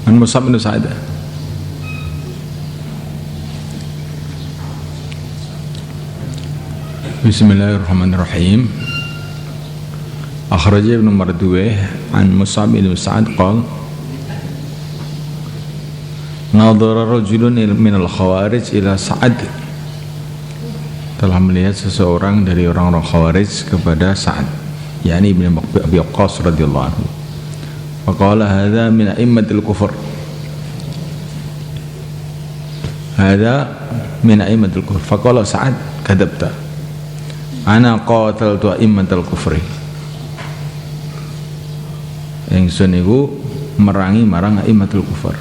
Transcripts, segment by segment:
An Mus'ab bin Sa'ad. Bismillahirrahmanirrahim. Akhraj Ibnu Mardawayh an Mus'ab bin Sa'ad qala nadhara rajulun minal khawarij ila Sa'ad. Telah melihat seseorang dari orang-orang Khawarij kepada Sa'ad, yakni Ibnu Abi Waqqas radhiyallahu anhu. Faqala hadza min a'immatil kufur. Hadza min a'immatil kufur. Faqala Sa'ad kadzabta. Ana qataltu a'immatal kufri. Ingsun iku merangi marang a'immatul kufur.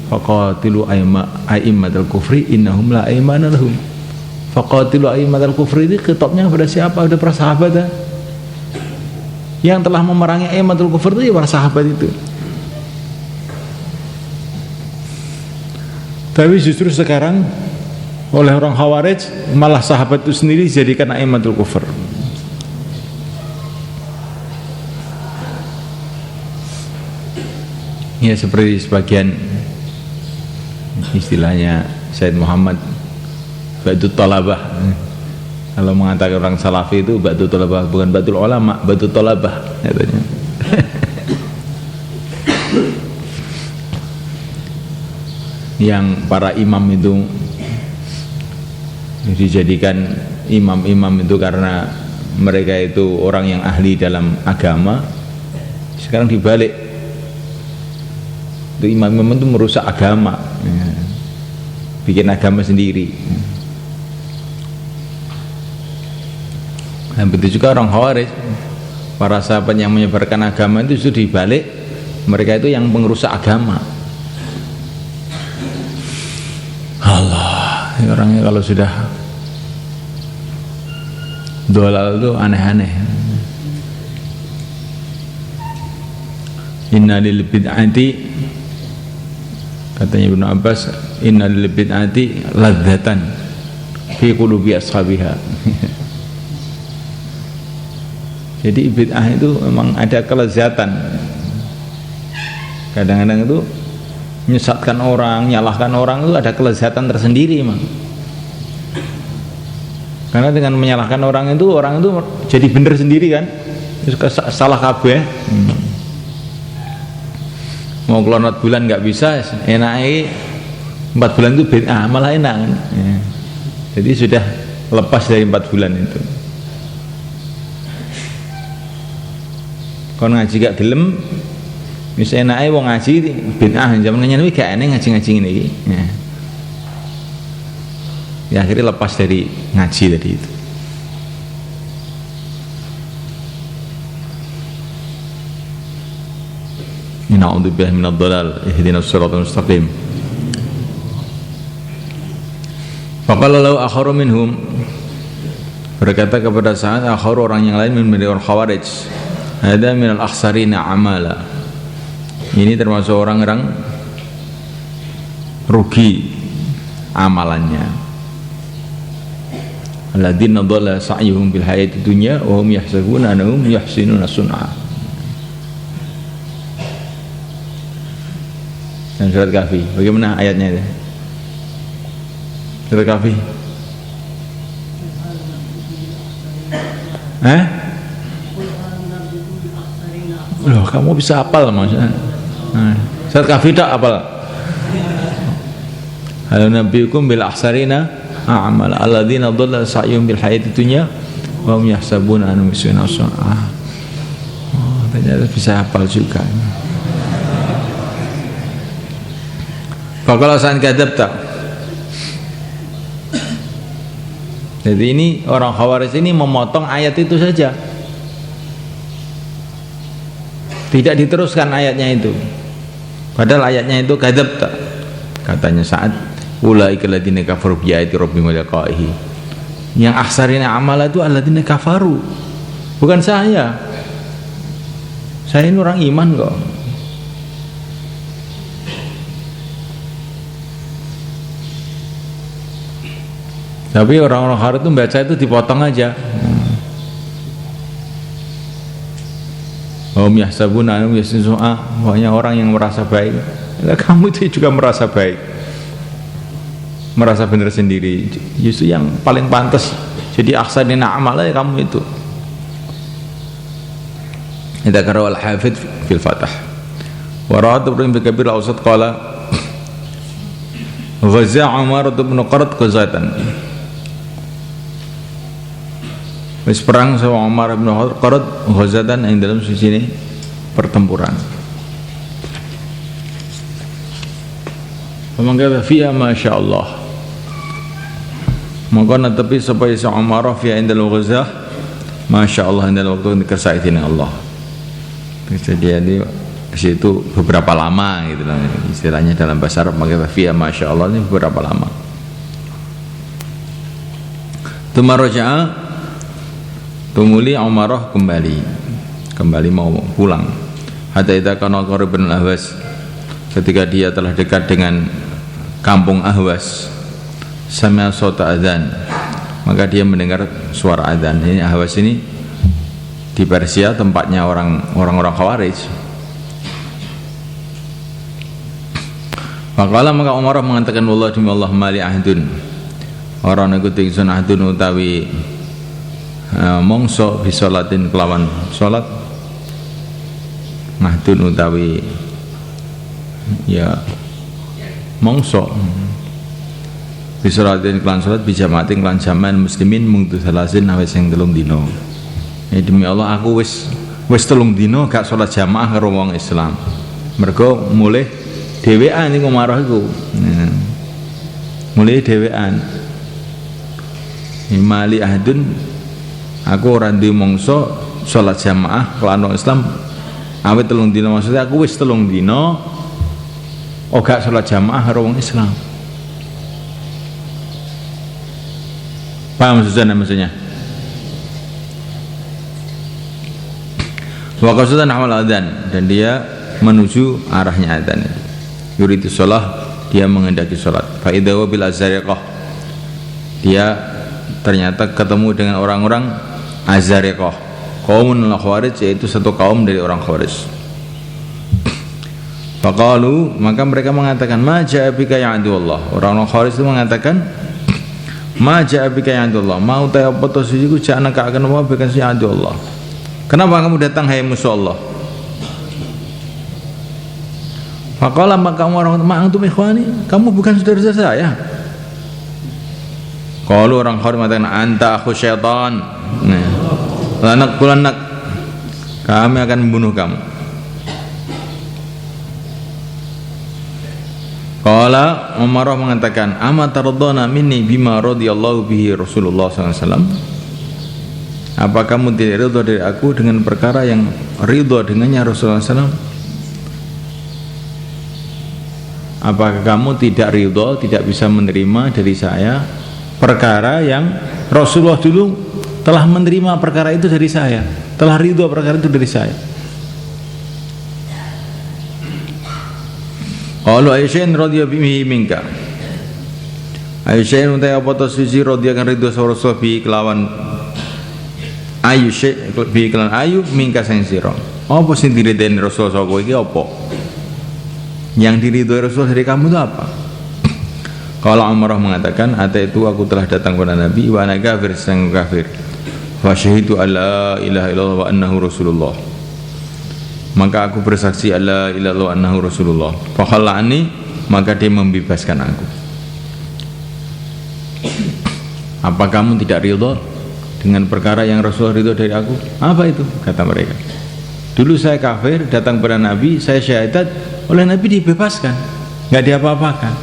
Faqatilu a'immatul kufri innahum la aimana lahum. Faqatilu a'immatul kufri ini khitabnya kepada siapa? Kepada para sahabat ya? Yang telah memerangi a'immatul kufur itu ya para sahabat itu. Tapi justru sekarang oleh orang Khawarij malah sahabat itu sendiri dijadikan a'immatul kufur. Ya seperti sebagian istilahnya Said Muhammad Ba'dut Talabah. Kalau mengatakan orang Salafi itu Ba'dut Talabah, bukan Ba'dul Ulama, Ba'dut Talabah katanya. Yang para imam itu dijadikan imam-imam itu karena mereka itu orang yang ahli dalam agama. Sekarang dibalik, itu imam-imam itu merusak agama, bikin agama sendiri. Dan begitu juga orang Khawarij, para sahabat yang menyebarkan agama itu justru dibalik, mereka itu yang pengrusak agama. Allah, orangnya kalau sudah dolal itu aneh-aneh. Inna lil bid'ati, katanya Ibnu Abbas, inna lil bid'ati ladzatan fi qulubi ashabiha. Jadi bid'ah itu memang ada kelezatan. Kadang-kadang itu menyesatkan orang, nyalahkan orang itu ada kelezatan tersendiri memang. Karena dengan menyalahkan orang itu jadi benar sendiri kan, salah kabeh. Mau kelonot bulan nggak bisa, enaknya 4 bulan itu bid'ah, malah enak kan. Jadi sudah lepas dari 4 bulan itu. Kalau ngaji gak gelem, misalnya enaknya wong ngaji bid'ah, zaman nyanyi gak enak ngaji-ngaji ini. Ya akhirnya lepas dari ngaji tadi itu. Na'udzubillahi minadh dhalal, ihdinas siratal mustaqim. Faqala lahu akharu minhum, berkata kepada Sa'ad akharu, orang yang lain min orang Khawarij, ada minal akhsarina amala, ini termasuk orang-orang rugi amalannya. Alladzina dhalla sa'yuhum bil hayatid dunya wa hum yahsabuna annahum yuhsinuna sun'a. Dan surat Kahfi, bagaimana ayatnya itu? Surat Kahfi. Loh, kamu bisa hafal maksudnya? Surat Kahfi tak hafal? Hal nabiyukum bil akhsarina a'mal alladzina dhalla sa'yuhum bil hayatid dunya wa hum yahsabuna annahum yuhsinuna sun'a. Oh, ternyata bisa hafal juga. Kalau san kadzabta. Jadi ini orang Khawarij ini memotong ayat itu saja. Tidak diteruskan ayatnya itu. Padahal ayatnya itu kadzabta. Katanya Sa'ad, ulaika alladziina kafaru bi ayati rabbihim wa liqa'ihi. Yang akhsarina amala itu alladziina kafaru. Bukan saya. Saya ini orang iman kok. Tapi orang-orang Khawarij itu membaca itu dipotong aja. yahsabuna annahum yahsinuna, pokoknya orang yang merasa baik. Nah, kamu itu juga merasa baik, merasa benar sendiri. Justru yang paling pantas jadi ahsanina amala ya kamu itu. Kita karo al-Hafidz fil Fath. Wa rawat Ibrahim bin Kabir al-Awsat qala ghaza Umar bin Qarad ghazatan. Wis perang sama Umar bin Qarad ghazatan yang dalam sisi ini pertempuran. Pemangga fiya masyaallah. Maka tapi supaya sa Umar fiya indal ghazah masyaallah indal waktu dikasaitin Allah. Jadi di situ beberapa lama gitu lah istilahnya dalam bahasa Arab, maka fiya masyaallah ini beberapa lama. Tumaraja'a tumuli Umarah kembali mau pulang. Hatta idza kana qaribun Ahwas, ketika dia telah dekat dengan kampung Ahwas, sami'a sauta adzan, maka dia mendengar suara adzan. Ini Ahwas ini di Persia tempatnya orang-orang Khawarij. Maka Umar mengatakan wallah demi Allah mali ahdun, orang niku ingsun ahdun utawi mongso bisolatin kelawan salat, ahdun utawi ya mongso bisolatin kelawan salat bijamaatin kelawan jaman muslimin mungtu salasin awis sing 3 dina. Demi Allah aku wis 3 dina gak salat jamaah karo wong Islam. Mergo mulih dhewean iku marah iku. Mulih dhewean. Mali ahdun, aku ora duwe mangsa salat jamaah kelawan Islam awit 3 dina, maksudnya aku wis 3 dina gak salat jamaah karo wong Islam. Paham maksudnya? Wa qasdan amal adzan, dan dia menuju arahnya adzan. Yuridu shalah, dia menghendaki salat. Fa idza wa bil azariqah, dia ternyata ketemu dengan orang-orang Azariqah, kaumun al-Khawarij, yaitu satu kaum dari orang Khawarij. Faqalu, maka mereka mengatakan ma ja'a bika ya Abdullah. Orang-orang Khawarij itu mengatakan ma ja'a bika ya Abdullah, mau ta apa to sujiku jana ka akan apa bika ya Abdullah. Kenapa kamu datang hai musuh Allah? Faqala, maka orang antum ikhwani, kamu bukan saudara saya. Kalau orang Khawarij mengatakan anta akhu syaitan, lanak kulanak, kami akan membunuh kamu. Qala Umar mengatakan ama tardana minni bima radhiyallahu bihi Rasulullah SAW. Apa kamu tidak ridha dari aku dengan perkara yang ridha dengannya Rasulullah SAW? Apakah kamu tidak ridha, tidak bisa menerima dari saya perkara yang Rasulullah dulu telah menerima perkara itu dari saya, telah ridha perkara itu dari saya? Qalu Aisyah radhiyallahu bihi minka. Aisyah utai apa to suci radhiyallahu ridha Rasulullah bi kelawan ayu syai bi kelawan ayu minka sing sira. Apa sing diridani Rasulullah sapa iki apa? Yang diridhoi Rasulullah dari kamu itu apa? Kalau Umar mengatakan, "Ata itu aku telah datang kepada Nabi wa ana kafir, sedang kafir. Fa syahidu alla ilaha illallah wa annahu Rasulullah." Maka aku bersaksi alla ilaha illallah wa annahu Rasulullah. Fa khallani, maka dia membebaskan aku. Apa kamu tidak ridha dengan perkara yang Rasulullah ridha dari aku? Apa itu? Kata mereka. Dulu saya kafir, datang kepada Nabi, saya syahadat, oleh Nabi dibebaskan, nggak diapa-apakan.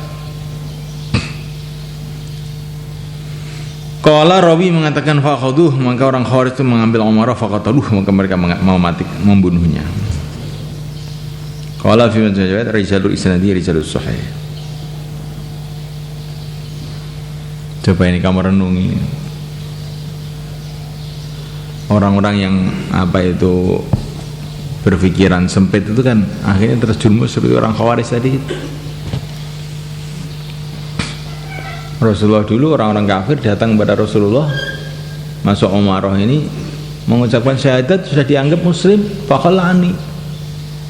Qala rawi mengatakan fakhaduh, maka orang Khawarij itu mengambil Umar faqataluh, maka mereka mau mati, membunuhnya. Qala fi majmu'at rijalul isnadi rijalus sahih. Coba ini kamu renungi. Orang-orang yang apa itu berpikiran sempit itu kan akhirnya terjerumus seperti orang Khawarij tadi. Rasulullah dulu orang-orang kafir datang kepada Rasulullah, masuk Umarah ini mengucapkan syahadat sudah dianggap muslim, faqalani,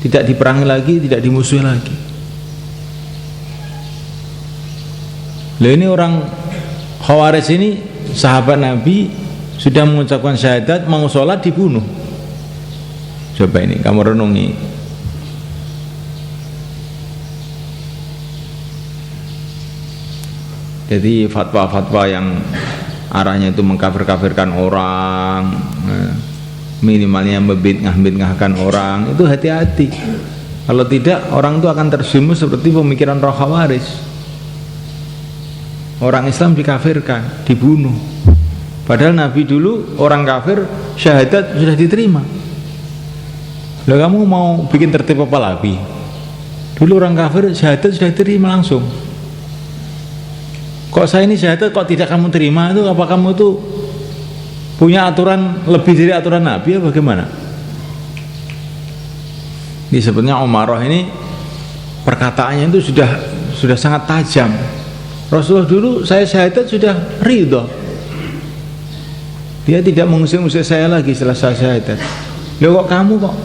tidak diperangi lagi, tidak dimusuhi lagi. Loh, ini orang Khawarij ini sahabat Nabi sudah mengucapkan syahadat, mau sholat dibunuh. Coba ini kamu renungi. Jadi fatwa-fatwa yang arahnya itu mengkafir-kafirkan orang, minimalnya membid'ah-bid'ahkan orang, itu hati-hati. Kalau tidak, orang itu akan terjerumus seperti pemikiran roh Khawarij. Orang Islam dikafirkan, dibunuh. Padahal Nabi dulu orang kafir syahadat sudah diterima. Lah kamu mau bikin tertib apa lagi? Dulu orang kafir syahadat sudah diterima langsung. Kok saya ini syahadat kok tidak kamu terima? Itu apa kamu tuh punya aturan lebih dari aturan Nabi ya bagaimana? Ini sebenarnya Umarah ini perkataannya itu sudah sangat tajam. Rasulullah dulu saya syahadat sudah ridho, dia tidak mengusir-usir saya lagi setelah saya syahadat. Loh kok kamu kok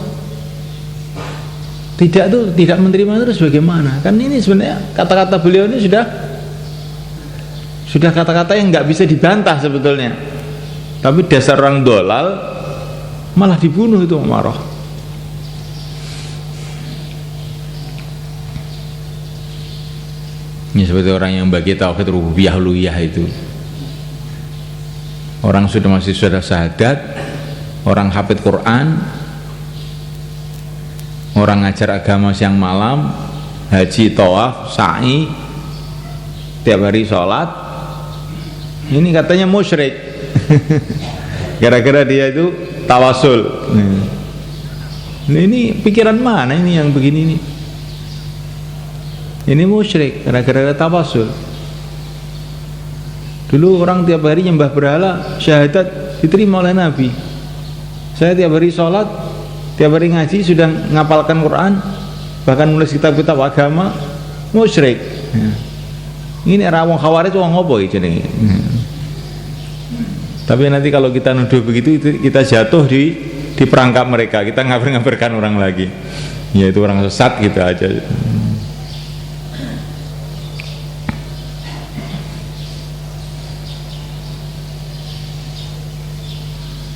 tidak menerima, terus bagaimana? Kan ini sebenarnya kata-kata beliau ini sudah kata-kata yang nggak bisa dibantah sebetulnya, tapi dasar orang dolal malah dibunuh itu Umarah. Ini seperti orang yang bagi tauhid rububiyah uluhiyah itu. Orang sudah syahadat, orang hafid Quran, orang ngajar agama siang malam, haji, tawaf, sa'i, tiap hari sholat. Ini katanya musyrik. Gara-gara dia itu tawasul. Ini pikiran mana ini yang begini ini? Ini musyrik gara-gara tawasul. Dulu orang tiap hari nyembah berhala, syahadat diterima oleh Nabi. Saya tiap hari sholat, tiap hari ngaji, sudah ngapalkan Quran, bahkan nulis kitab-kitab agama, musyrik. Ini rawong Khawarij wong apa iki jenenge? Tapi nanti kalau kita nuduh begitu, kita jatuh di perangkap mereka, kita ngafir-ngafirkan orang lagi, yaitu orang sesat gitu aja.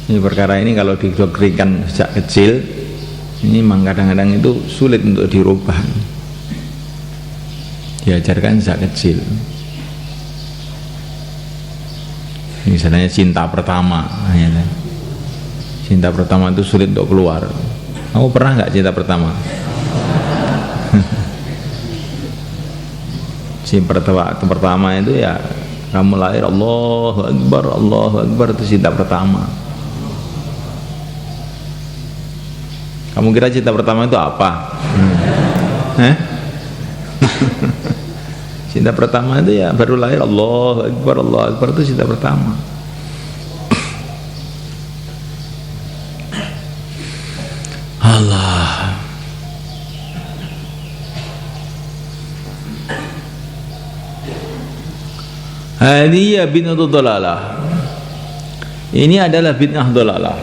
Ini perkara ini kalau didoktrikan sejak kecil, ini memang kadang-kadang itu sulit untuk dirubah. Diajarkan sejak kecil. Misalnya cinta pertama, cinta pertama itu sulit untuk keluar. Kamu pernah nggak cinta pertama? Cinta pertama itu ya kamu lahir Allahu Akbar itu cinta pertama. Kamu kira cinta pertama itu apa? Cinta pertama itu ya baru lahir Allahu Akbar itu cinta pertama. Allah. Hadiyah bid'ah dhalalah. Ini adalah bid'ah dhalalah.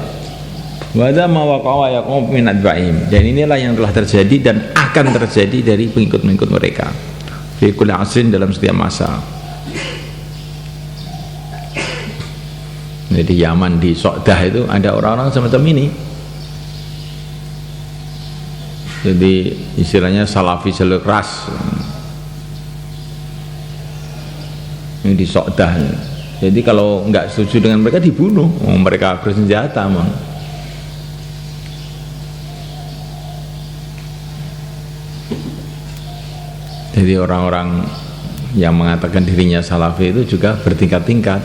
Wada ma waqa'a yaqum min adba'im. Dan inilah yang telah terjadi dan akan terjadi dari pengikut-pengikut mereka. Fi kulli asrin, dalam setiap masa. Di Yaman, di So'dah itu ada orang-orang semacam ini. Jadi istilahnya salafi jalur keras. Ini di So'dah. Jadi kalau nggak setuju dengan mereka dibunuh. Mereka bersenjata memang. Jadi orang-orang yang mengatakan dirinya salafi itu juga bertingkat-tingkat.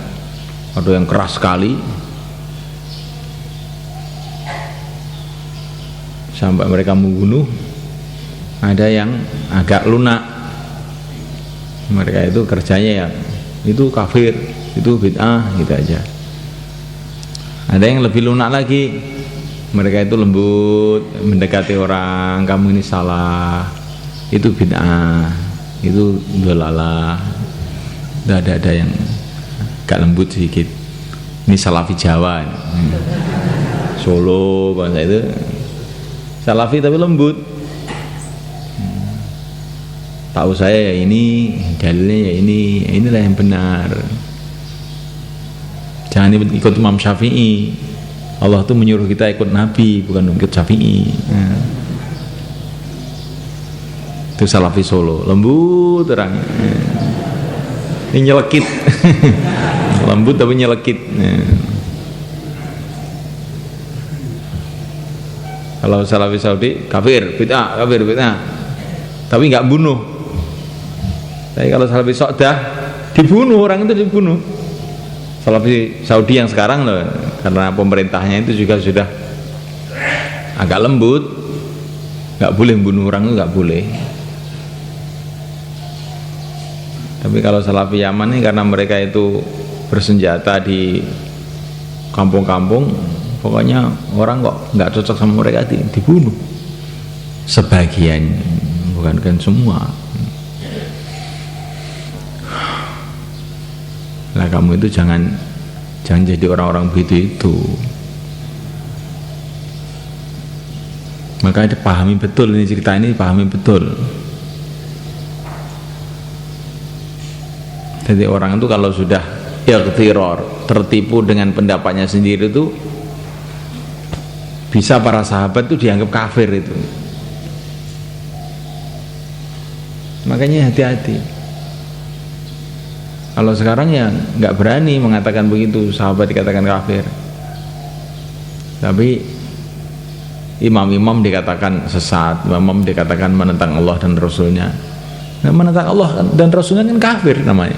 Ada yang keras sekali sampai mereka membunuh, ada yang agak lunak, mereka itu kerjanya ya itu kafir, itu bid'ah gitu aja. Ada yang lebih lunak lagi, mereka itu lembut mendekati orang, kamu ini salah, itu bid'ah, itu dhalalah. Ada yang agak lembut sedikit, ini salafi Jawa. Solo bangsa itu salafi tapi lembut. Tahu saya ya ini, dalilnya ya ini, inilah yang benar. Jangan ikut Imam Syafi'i. Allah tuh menyuruh kita ikut Nabi, bukan ikut Syafi'i. Itu salafi Solo, lembut terang. Ini nyelekit. Lembut tapi nyelekit. Kalau salafi Saudi kafir, bid'ah, kafir, bid'ah. Tapi nggak bunuh. Tapi kalau salafi Saudah dibunuh, orang itu dibunuh. Salafi Saudi yang sekarang loh, karena pemerintahnya itu juga sudah agak lembut, nggak boleh bunuh orang itu nggak boleh. Tapi kalau salafi Yaman ini karena mereka itu bersenjata di kampung-kampung, pokoknya orang kok nggak cocok sama mereka dibunuh. Sebagian, bukan kan semua. Nah kamu itu jangan jadi orang-orang begitu itu. Makanya pahami betul ini cerita ini, pahami betul. Jadi orang itu kalau sudah ikhtiror, tertipu dengan pendapatnya sendiri itu, bisa para sahabat itu dianggap kafir itu. Makanya hati-hati. Kalau sekarang ya nggak berani mengatakan begitu, sahabat dikatakan kafir. Tapi imam-imam dikatakan sesat, imam dikatakan menentang Allah dan Rasulnya. Nah, menentang Allah dan Rasulnya kan kafir namanya.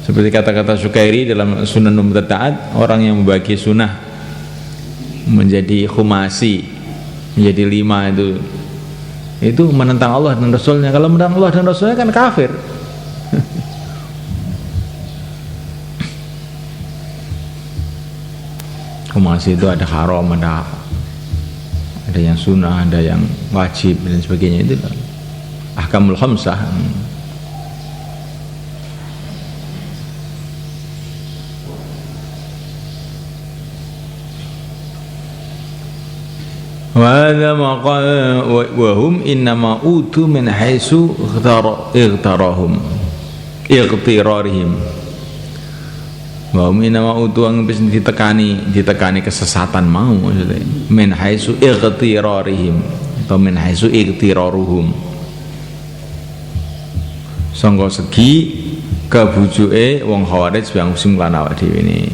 Seperti kata-kata Syukairi dalam Sunan Mubtada'at, orang yang membagi sunnah menjadi khumasi, menjadi 5 itu menentang Allah dan Rasulnya. Kalau menentang Allah dan Rasulnya kan kafir. Khumasi itu ada haram, ada yang sunnah, ada yang wajib dan sebagainya. Itu ahkamul khamsah. wa hum innama utu min haitsu ightirarihim. Wa hum innama utu ang bis ditekani kesesatan mau maksudnya. Min haitsu ightirarihim atau min haitsu ightiraruhum. Sangga segi kebujuke wong Khawarij yang sing lan awak dhewe ini.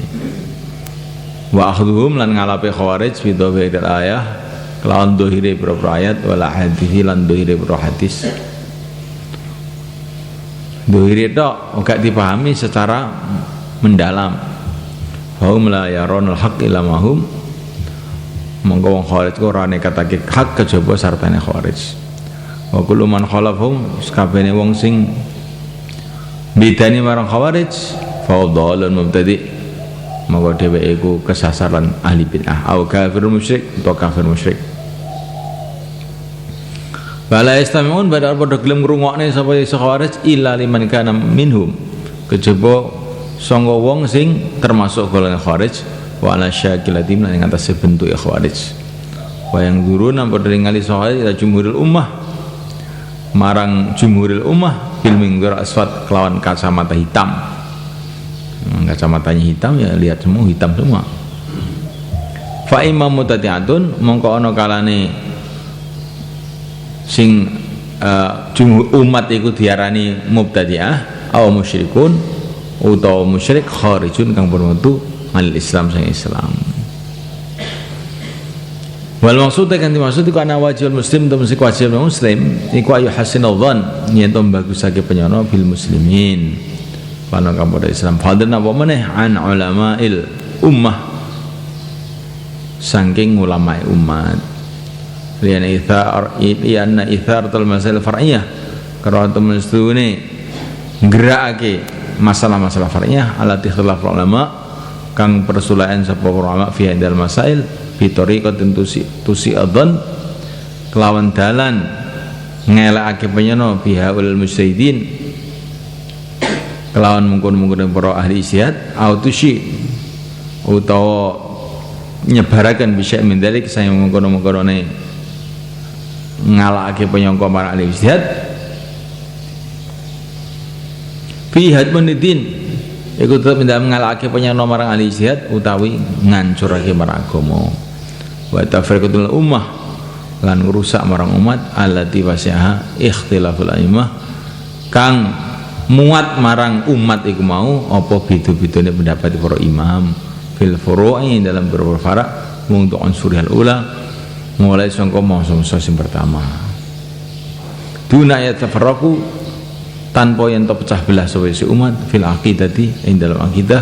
Wa akhdhuhum lan ngalape Khawarij bi dhahiril ayah kelawan dohire beberapa ayat wala hadithi lan dohire beberapa hadis. Dohire tok gak dipahami secara mendalam. Hum la yaronul haqq illa mahum. Monggo wong Khawarij ku ora nekatake hak kejaba sartane Khawarij. Wa kullu man khalafhum sakabene wong sing bedane marang Khawarij fa dhalun mubtadi. Monggo dheweke iku kesasaran ahli bid'ah au kafir musyrik atau kafir musyrik. Bala istamiun badal padha gelem ngrungokne sapa Khawarij illa liman kana minhum, kejaba sangga wong sing termasuk golongan Khawarij wa ala syakilatim lan ing atase bentuk Khawarij. Wa yang duruna padha ningali Khawarij ila jumhuril ummah marang jumhuril ummah bil minghar aswad kelawan kacamata hitam. Kacamatanya hitam ya lihat semua hitam semua. Fa imam mutati'atun mongko ana kalane sing umat iku diarani mubtadi'ah aw musyrikun utawa musyrik kharijun kang bermutu anil Islam sang Islam. Wal maksud kan dimaksud iku ana wajibul muslim to mesti wajib muslim iku ayu hasinul dzan yen to bagusake penyono bil muslimin lan kang padha Islam. Fadlan apa meneh an ulama'il ummah saking ulama umat. Lian itharatul masail far'iyah karena temen setune nggerakake masalah-masalah far'iyah ala ikhtilaf ulama kang persulayan sapa ulama fi hadal masail bi tariqatin tusi adzan kelawan dalan ngelakake penyono biha ulul mujtahidin kelawan mungkon-mungkon para ahli ijtihad autusi utawa nyebaraken bisa mendalik saya mengkono-mengkonone ngalahake penyangka marang ahli ijtihad fi hadmunidin iku tetep ngalahake penyangka marang ahli ijtihad utawi ngancurake marang agama wa tafriqatul ummah lan ngrusak marang umat allati wasi'aha ikhtilaful a'immah kang muat marang umat iku mau apa beda-bedane pendapat para imam fil furu'i dalam beberapa farak untuk unsurihal ula mulai sangka mangsa sing pertama duna ya tafarraqu tanpa yen pecah belah sawise umat fil aqidati ing dalam akidah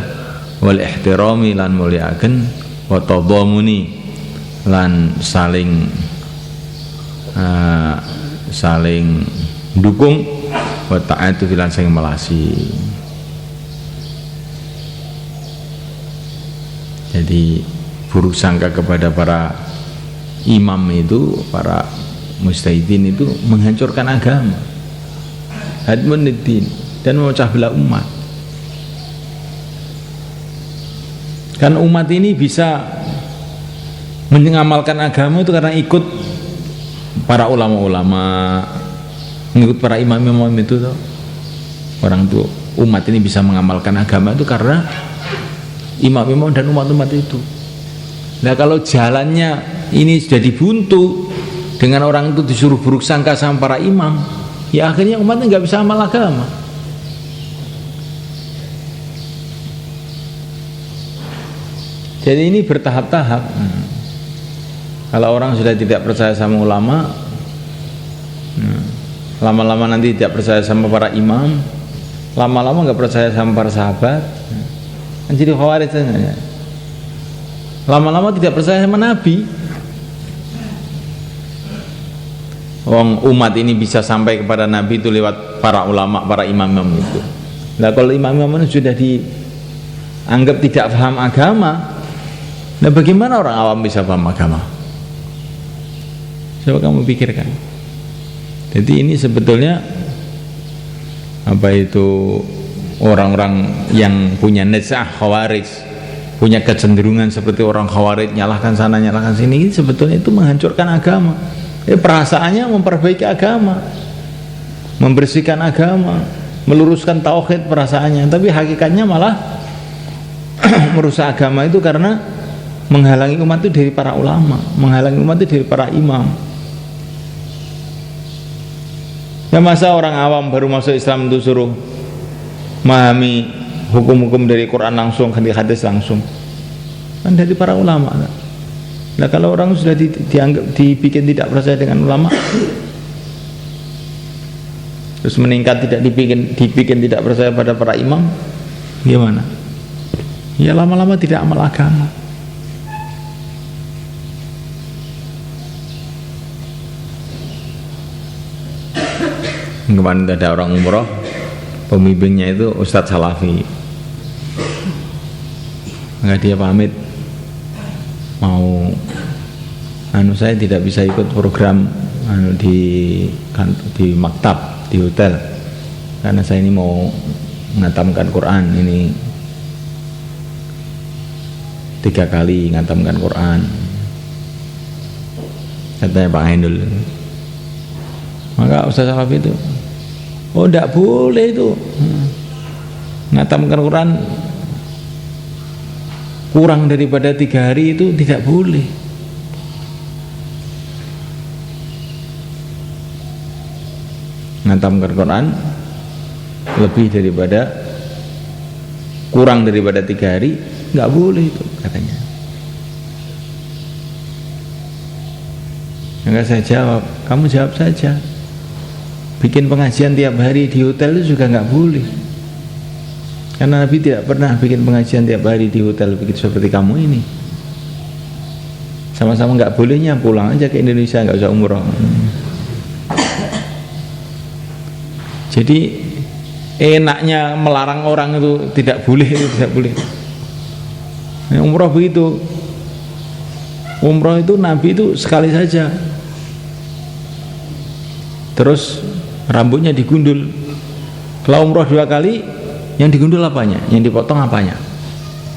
wal ihtirami lan muliaken wa tadamuni lan saling dukung wa ta'atu lan saling melasi. Jadi buruk sangka kepada para imam itu, para mujtahidin itu menghancurkan agama, hadmuddin, dan memecah belah umat. Kan umat ini bisa mengamalkan agama itu karena ikut para ulama-ulama, mengikut para imam-imam itu tuh. Orang tuh umat ini bisa mengamalkan agama itu karena imam-imam dan umat-umat itu. Nah kalau jalannya ini sudah dibuntu dengan orang itu disuruh buruk sangka sama para imam, ya akhirnya umatnya nggak bisa amal agama. Jadi ini bertahap-tahap. Kalau orang sudah tidak percaya sama ulama, lama-lama nanti tidak percaya sama para imam, lama-lama nggak percaya sama para sahabat, jadi khawarij. Lama-lama tidak percaya sama Nabi. Umat ini bisa sampai kepada Nabi itu lewat para ulama, para imam-imam itu. Nah kalau imam-imam itu sudah dianggap tidak paham agama, nah bagaimana orang awam bisa paham agama? Coba kamu pikirkan. Jadi ini sebetulnya apa itu orang-orang yang punya nezah khawarij, punya kecenderungan seperti orang khawarij, nyalahkan sana nyalahkan sini, sebetulnya itu menghancurkan agama. Perasaannya memperbaiki agama, membersihkan agama, meluruskan tauhid perasaannya, tapi hakikatnya malah merusak agama itu karena menghalangi umat itu dari para ulama, menghalangi umat itu dari para imam. Ya masa orang awam baru masuk Islam itu suruh memahami hukum-hukum dari Quran langsung, hadis langsung, kan dari para ulama. Nah kalau orang sudah dianggap dibikin tidak percaya dengan ulama, terus meningkat tidak dibikin tidak percaya pada para imam, gimana? Ya lama-lama tidak amal agama. Kemarin ada orang umroh, pembimbingnya itu Ustadz Salafi. Maka dia pamit, mau saya tidak bisa ikut program di maktab, di hotel, karena saya ini mau mengatamkan Quran, ini 3 kali ngatamkan Quran, katanya Pak Ainul. Maka Ustaz Salafi itu, oh tidak boleh itu ngatamkan Quran kurang daripada 3 hari, itu tidak boleh. Ngatamkan Quran lebih daripada kurang daripada 3 hari nggak boleh itu, katanya. Maka saya jawab, kamu jawab saja, bikin pengajian tiap hari di hotel itu juga nggak boleh, karena Nabi tidak pernah bikin pengajian tiap hari di hotel begitu seperti kamu ini. Sama-sama nggak bolehnya pulang aja ke Indonesia, nggak usah umroh. Jadi enaknya melarang orang itu tidak boleh, itu tidak boleh. Umroh begitu, umroh itu Nabi itu sekali saja, terus rambutnya digundul. Kalau umroh 2 kali, yang digundul apanya? Yang dipotong apanya?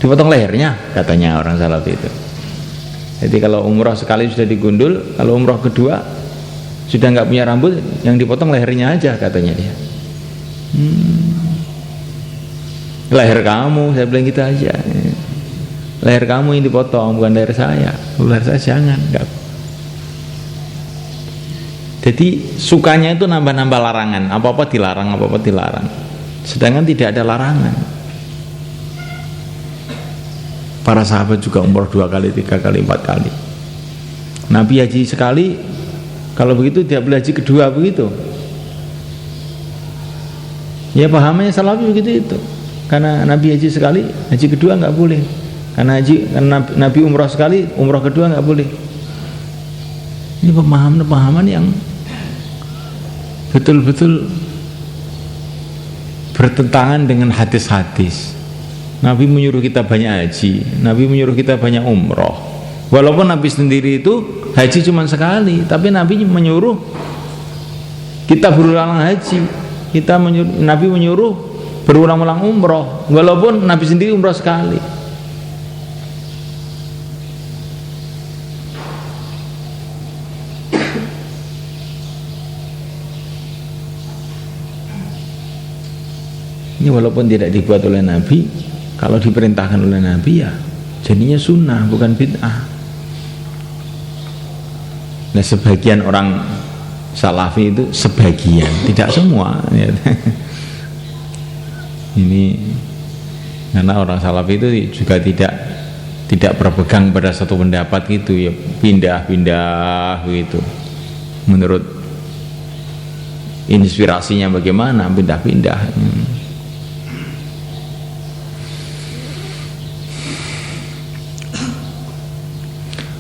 Dipotong lehernya, katanya orang Salafi itu. Jadi kalau umroh sekali sudah digundul, kalau umroh kedua sudah nggak punya rambut, yang dipotong lehernya aja katanya dia. Leher kamu, saya bilang gitu aja. Leher kamu yang dipotong, bukan leher saya. Leher saya jangan, enggak. Jadi sukanya itu nambah-nambah larangan, apa-apa dilarang, apa-apa dilarang. Sedangkan tidak ada larangan. Para sahabat juga umroh 2 kali, 3 kali, 4 kali. Nabi haji sekali, kalau begitu dia boleh haji kedua begitu. Ya pahamannya Salafi begitu itu. Karena Nabi haji sekali, haji kedua nggak boleh. Karena Nabi umroh sekali, umroh kedua nggak boleh. Ini pemahaman yang betul-betul bertentangan dengan hadis-hadis. Nabi menyuruh kita banyak haji, Nabi menyuruh kita banyak umroh. Walaupun Nabi sendiri itu haji cuma sekali, tapi Nabi menyuruh kita berulang haji. Nabi menyuruh berulang-ulang umroh, walaupun Nabi sendiri umroh sekali. Ini walaupun tidak dibuat oleh Nabi, kalau diperintahkan oleh Nabi ya jadinya sunnah, bukan bid'ah. Nah sebagian orang Salafi itu sebagian, tidak semua ya. Ini karena orang Salafi itu juga tidak berpegang pada satu pendapat gitu ya, pindah-pindah gitu menurut inspirasinya bagaimana, pindah-pindah.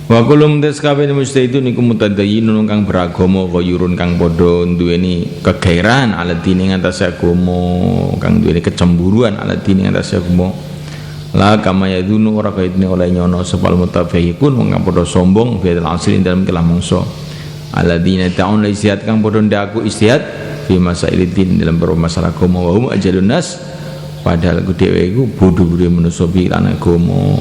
Wa kulum tes kabeh mujtahidun iku mutadayyinun kang beragama ghayrun kang padha duweni kegairan ala dini ing atase agama, kang duweni kecemburuan ala dini ing atase agama. La kama yadunu ora kaitne oleh nyono sepal mutafayyikun wong kang padha sombong fil asli dalam kelah mangsa. Alladzina ta'un la istihad kang padha ndaku istihad fi masailidin dalam masalah agama wa hum ajalun nas, padahal ku dhewe iku bodho-bodho manusa bi lan agama.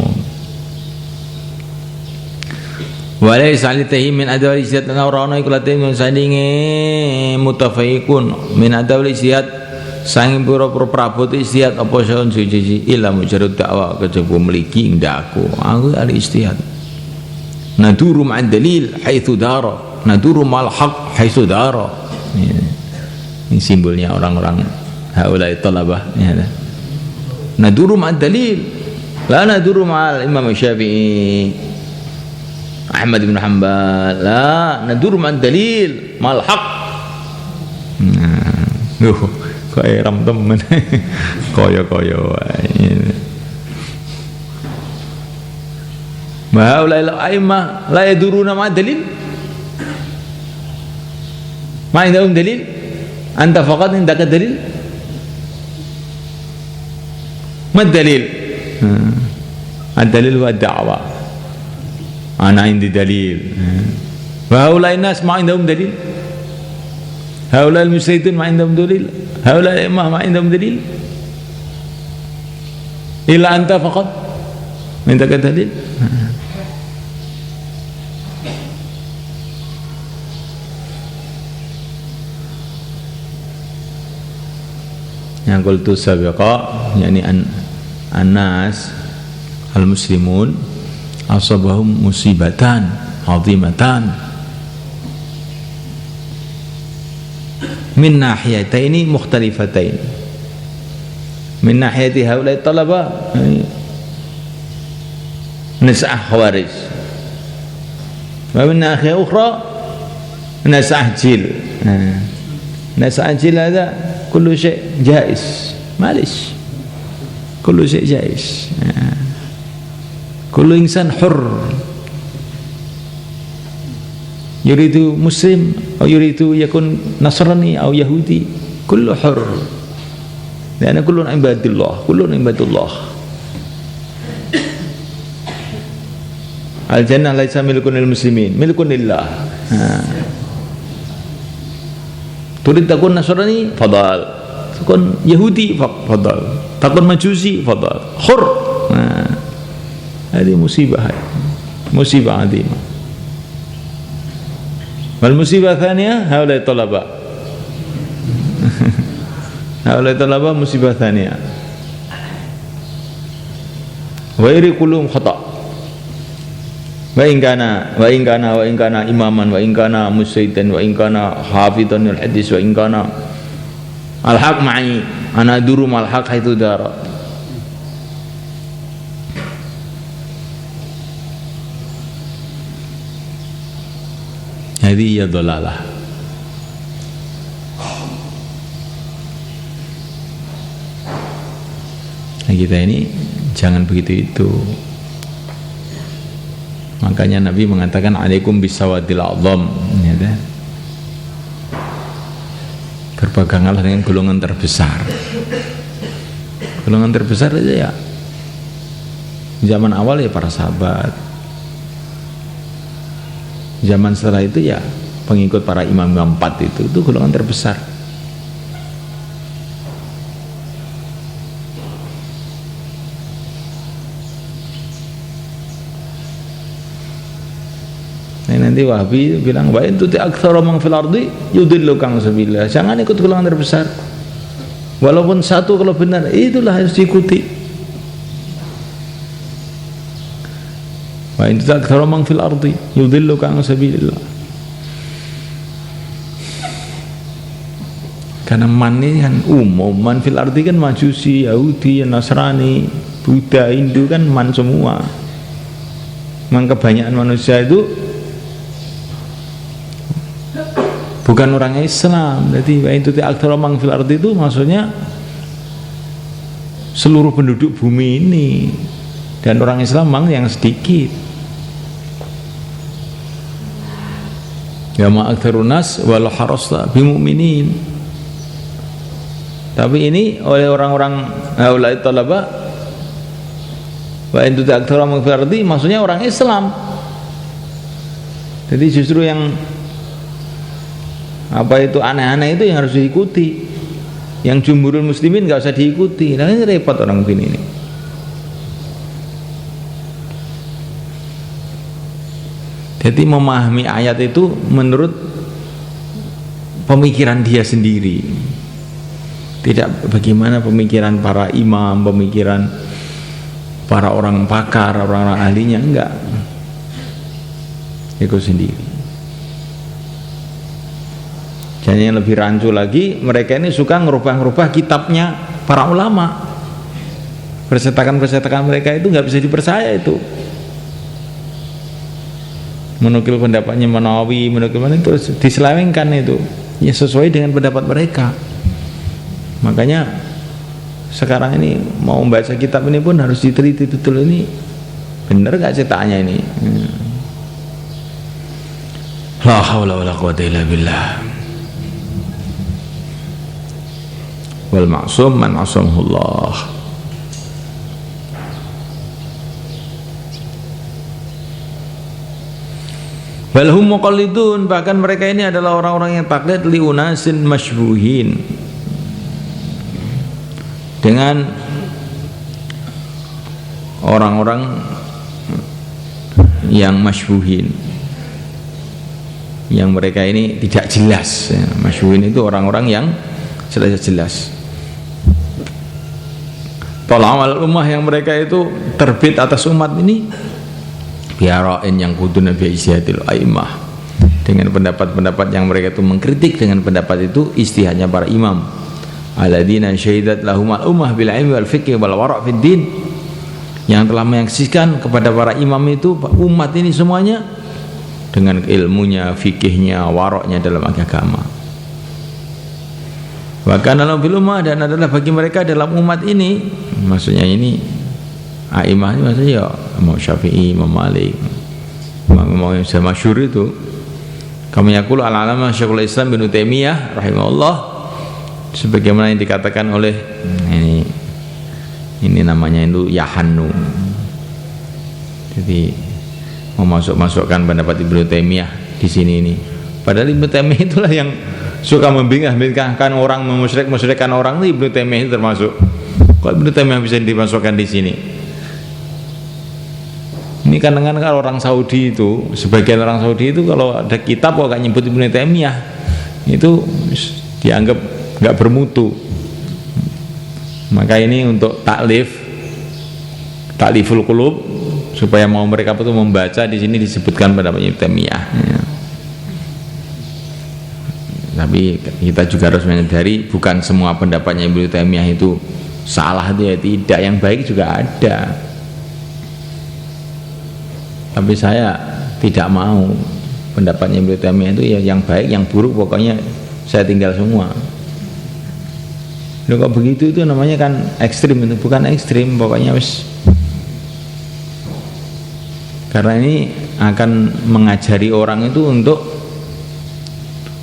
Walai salitahi min adawal istihad naurana iku latih min sandinge mutafaikun min adawal istihad sanging pura-pura prabot istihad apa saon suci ila mujarrad dakwah kejaba mligi ndaku aku ahli istihad naduru ma'ad dalil haitsu dara naduru mal haq haitsu dara. Ini simbolnya orang-orang haulai talabah ya. Naduru ma'ad dalil la naduru ma'al Imam Syafi'i Ahmad bin Hanbal, la nadur man dalil mal haq. Kok ram temen kaya-kaya wae. Mahaulai a'immah la yaduruna ma dalil. Ma indahum dalil? Anta faqat indaka dalil? Ma dalil? Ad-dalil wa ad-da'wa. Ana indi dalil. Haulai nas ma indahum dalil. Haulai al-mujtahidun ma indahum dalil. Haulai al-a'immah ma indahum dalil. Illa anta faqat minta dalil. Yang qultu sabiqa yakni an-nas al-muslimun asabahum musibatan azimatan min nahiyatain mukhtalifatain. Min nahiyati haulai talaba nas'ah khawarij wa min nahiyah ukhra nas'ah jil. Nas'ah jil hada kullu syai' jaiz, malish kullu syai' jaiz. Kullu insan hur yuridu muslim atau yuridu yakun nasrani atau yahudi, kullu hur karena kullu ibadillah, kullu ibadullah. Al jannah laisa milkun lil muslimin, milkun lillah. Turid takun nasrani fadal, takun yahudi fadal, takun majusi fadal, hur. Ini musibah. musibah azimah. Wal musibah tsaniyah haula talaba. Haula talaba musibah tsaniyah. Wa irikulum khata. Wa in kana imaman wa in kana musaidan wa in kana hafidhan al hadis wa in kana al haq ma'i ana duru mal haq haitsu dara. Hadi ya dalalah. Nah, kita ini jangan begitu itu. Makanya Nabi mengatakan alaikum bisawadil a'zam, ya kan? Berpeganglah dengan golongan terbesar. Golongan terbesar aja ya. Zaman awal ya para sahabat. Zaman setelah itu ya pengikut para imam-imam 4 itu golongan terbesar. Nah, nanti Wahabi bilang wa in tuti aktsara man fil ardi yudilluka an sabilillah. Jangan ikut golongan terbesar. Walaupun satu kalau benar itulah harus diikuti. Wa in tuti aktsara man fil ardi yudilluka an sabilillah. Karena man ini kan umum, man fil ardi kan Majusi, Yahudi, Nasrani, Buddha, Hindu kan man semua. Memang kebanyakan manusia itu bukan orang Islam. Jadi wa in tuti aktsara man fil ardi itu maksudnya seluruh penduduk bumi ini, dan orang Islam memang yang sedikit. Ya ma aktsarun nas wal harasta bimu'minin. Tapi ini oleh orang-orang haulai talaba wa in tuti aktsara man fil ardi maksudnya orang Islam. Jadi justru yang apa itu aneh-aneh itu yang harus diikuti. Yang jumhurul muslimin nggak usah diikuti. Nah ini repot orang begini ini. Jadi memahami ayat itu menurut pemikiran dia sendiri. Tidak bagaimana pemikiran para imam, pemikiran para orang pakar, orang-orang ahlinya, enggak. Ikut sendiri. Dan yang lebih rancu lagi, mereka ini suka ngerubah-ngerubah kitabnya para ulama. Percetakan-percetakan mereka itu nggak bisa dipercaya itu. Menukil pendapatnya Nawawi, menukil mana itu diselewengkan itu. Ya sesuai dengan pendapat mereka. Makanya sekarang ini mau membaca kitab ini pun harus diteliti betul, ini benar gak cetakannya ini. La haula wala quwwata illa billah. Wal ma'sum man asamahullah. Bal hum muqallidun, bahkan mereka ini adalah orang-orang yang taklid li unasin masybuhin, dengan orang-orang yang masybuhin, yang mereka ini tidak jelas. Masybuhin itu orang-orang yang jelas-jelas. Tolawal ummah, yang mereka itu terbit atas umat ini biara'in yang kuduna bi isyatil aimah, dengan pendapat-pendapat yang mereka itu mengkritik dengan pendapat itu istihadnya para imam. Alladzina syahidat lahumal ummah bil ilmi wal fiqh wal wara' fid din, yang telah menyaksikan kepada para imam itu umat ini semuanya dengan ilmunya, fikihnya, waroknya dalam agama. Bahkan dalam bil ummah, dan adalah bagi mereka dalam umat ini, maksudnya ini aimah ini maksudnya ya Imam Syafi'i, Imam Malik, Imam yang masyhur itu. Kami yaqulu al-alama Syekhul Islam bin Taimiyah rahimahullah, sebagaimana yang dikatakan oleh ini namanya itu Yahannu. Jadi memasukkan pendapat Ibnu Taimiyah di sini ini. Padahal Ibnu Taimiyah itulah yang suka membingkang-bingkangkan orang, memusyrik-musyrikkan orang. Itu Ibnu Taimiyah itu termasuk. Kok Ibnu Taimiyah bisa dimasukkan di sini? Ini kadang-kadang kalau orang Saudi itu, sebagian orang Saudi itu kalau ada kitab kok gak nyebut Ibnu Taimiyah, itu dianggap gak bermutu. Maka ini untuk takliful qulub, supaya mau mereka itu membaca, di sini disebutkan pendapat Ibnu Taimiyah. Ya. Tapi kita juga harus menyadari bukan semua pendapatnya Ibnu Taimiyah itu salah, dia tidak, yang baik juga ada. Tapi saya tidak mau pendapatnya Ibnu Taimiyah itu ya yang baik, yang buruk pokoknya saya tinggal semua. Loh, kok begitu, itu namanya kan ekstrim, itu bukan ekstrim, pokoknya wis. Karena ini akan mengajari orang itu untuk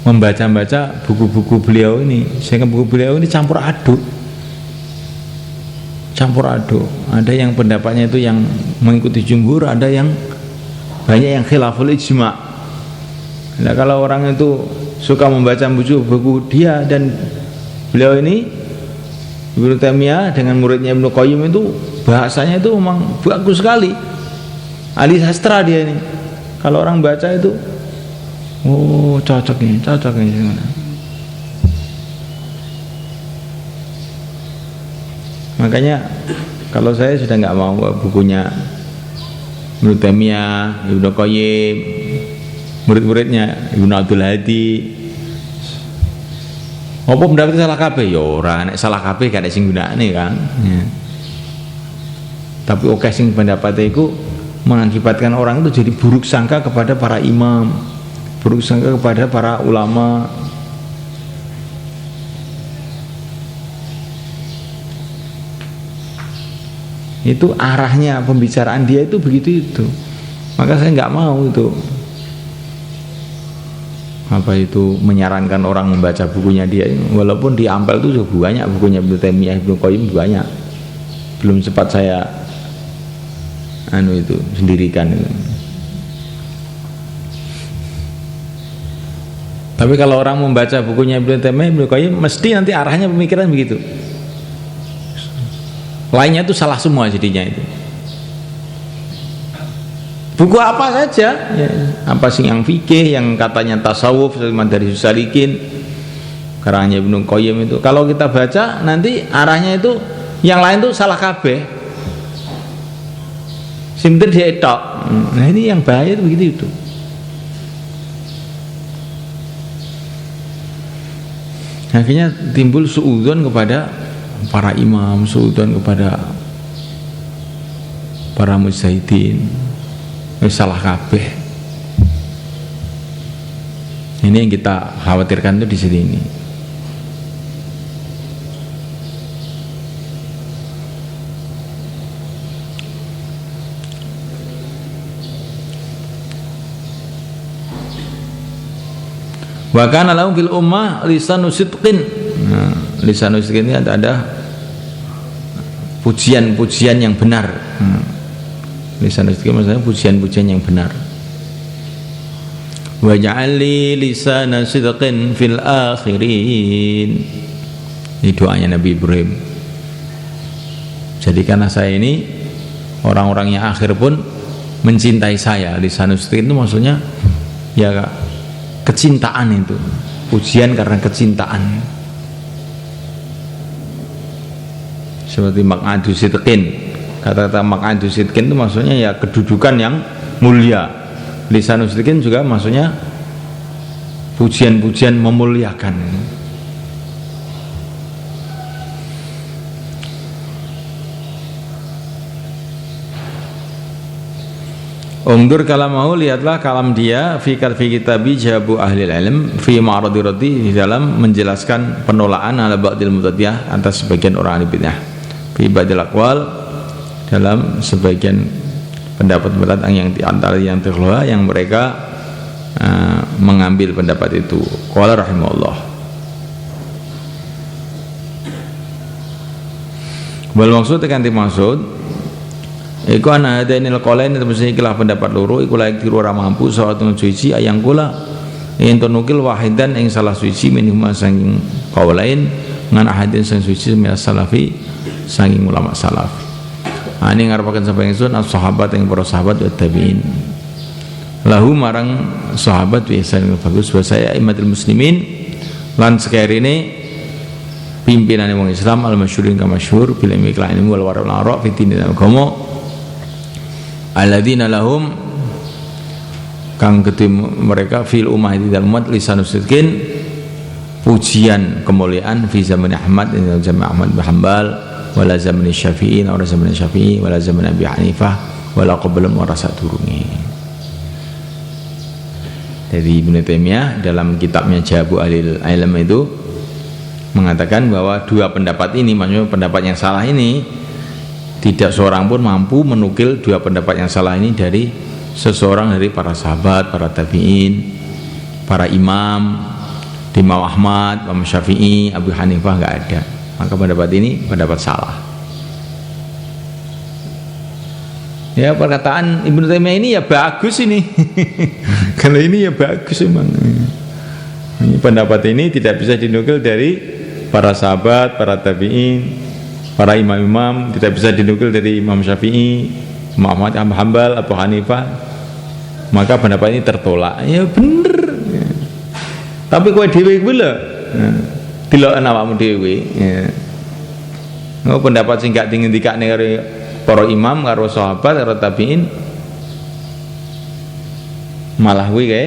membaca-baca buku-buku beliau ini, sehingga buku beliau ini campur aduk. Ada yang pendapatnya itu yang mengikuti jumhur, ada yang banyak yang khilaful ijma'. Nah, kalau orang itu suka membaca buku dia dan beliau ini Ibnu Taimiyah dengan muridnya Ibnu Qayyim itu bahasanya itu memang bagus sekali, ahli sastra dia ini. Kalau orang baca itu, oh cocok ini. Makanya kalau saya sudah nggak mau bukunya Ibnu Taimiyah, Ibnu Qayyim, murid-muridnya Ibnu Abdul Hadi. Apa pendapat salah kabeh? Ya ora, nek salah kabeh gak ada sing gunane kan. Ya. Tapi oke sing pendapatnya itu mengakibatkan orang itu jadi buruk sangka kepada para imam, buruk sangka kepada para ulama. Itu arahnya pembicaraan dia itu begitu itu. Maka saya nggak mau itu menyarankan orang membaca bukunya dia, walaupun di Ampel itu banyak bukunya Ibnu Taimiyah, Ibnu Qayyim banyak. Belum sempat saya itu sendirikan itu. Tapi kalau orang membaca bukunya Ibnu Taimiyah, Ibnu Qayyim, mesti nanti arahnya pemikiran begitu. Lainnya itu salah semua jadinya itu. Buku apa saja, ya, apa sih yang fikih, yang katanya tasawuf, Madarijus Salikin, karangnya Ibnu Qayyim itu. Kalau kita baca nanti arahnya itu yang lain tuh salah kabeh. Simpen dia etok. Nah ini yang bahaya itu begitu itu. Akhirnya timbul suudzon kepada para imam, suudzon kepada para mujtahidin. Salah kabeh. Ini yang kita khawatirkan tuh di sini ini. Wa kana lahum fil ummah lisanu sidqin. Nah, lisanu sidqin ini ada pujian-pujian yang benar. Lisan sidqin maksudnya pujian-pujian yang benar. Wa ja'alli lisana sidqin fil akhirin. Ini doanya Nabi Ibrahim. Jadikanlah saya ini orang-orang yang akhir pun mencintai saya. Lisan sidqin itu maksudnya ya kecintaan itu. Pujian karena kecintaan. Seperti maq'adu sidqin. Kata-kata maq'adu sidqin itu maksudnya ya kedudukan yang mulia. Lisan sidqin juga maksudnya pujian-pujian memuliakan. Ungdur kalamahu, lihatlah kalam dia fi kitabi jawabu ahli ilm fi ma'radi raddi, di dalam menjelaskan penolakan ala ba'dil mubtadi'ah atas sebagian orang ahli bid'ah, fi ba'dil aqwal, dalam sebagian pendapat-pendapat yang antara yang terkelola yang mereka mengambil pendapat itu. Qala rahimahullah. Wal maksud tekan dimaksud iku ana hadainil qalain, termasuk ikilah pendapat loro iku laik tiru ora mampu sawatun suci ayang kula yen nukil wahidan ing salah suci minhum sanging qalain ngan ahadin sang suci min salafi sanging ulama salaf. Ani ngarepaken sapa ingsun as-sahabat ing para sahabat wa tabi'in. Lahu marang sahabat wa ihsan bagus wa saya aimatul muslimin lan sekarene pimpinane wong Islam al-masyhurin ka masyhur bil ilmi wal wara' fi dinil agama alladzina lahum kang kedhe mereka fil ummah di dalam umat lisanus sidqin pujian kemuliaan fi zaman Ahmad ing zaman Ahmad bin Hanbal wala zaman Syafi'i ora zaman Syafi'i wala zaman Abi Hanifah wala qablum ora sadurunge. Jadi Ibnu Taimiyah dalam kitabnya Jawabu Ahlil Ilm itu mengatakan bahwa dua pendapat ini, maksudnya pendapat yang salah ini tidak seorang pun mampu menukil dua pendapat yang salah ini dari seseorang dari para sahabat, para tabi'in, para imam, Imam Ahmad, Imam Syafi'i, Abu Hanifah, nggak ada. Maka pendapat ini pendapat salah. Ya, perkataan Ibnu Taimiyah ini ya bagus ini. Kalau ini ya bagus memang. Ini pendapat ini tidak bisa dinukil dari para sahabat, para tabi'in, para imam-imam, tidak bisa dinukil dari Imam Syafi'i, Imam Ahmad, Imam Hanbal, Abu Hanifah. Maka pendapat ini tertolak. Ya bener. Ya. Tapi kowe dhewe kuwi lho. Diloken awakmu dhewe. Ya. Ngo pendapat sing gak dingendikane karo para imam, karo sahabat, karo tabi'in malah kuwi kae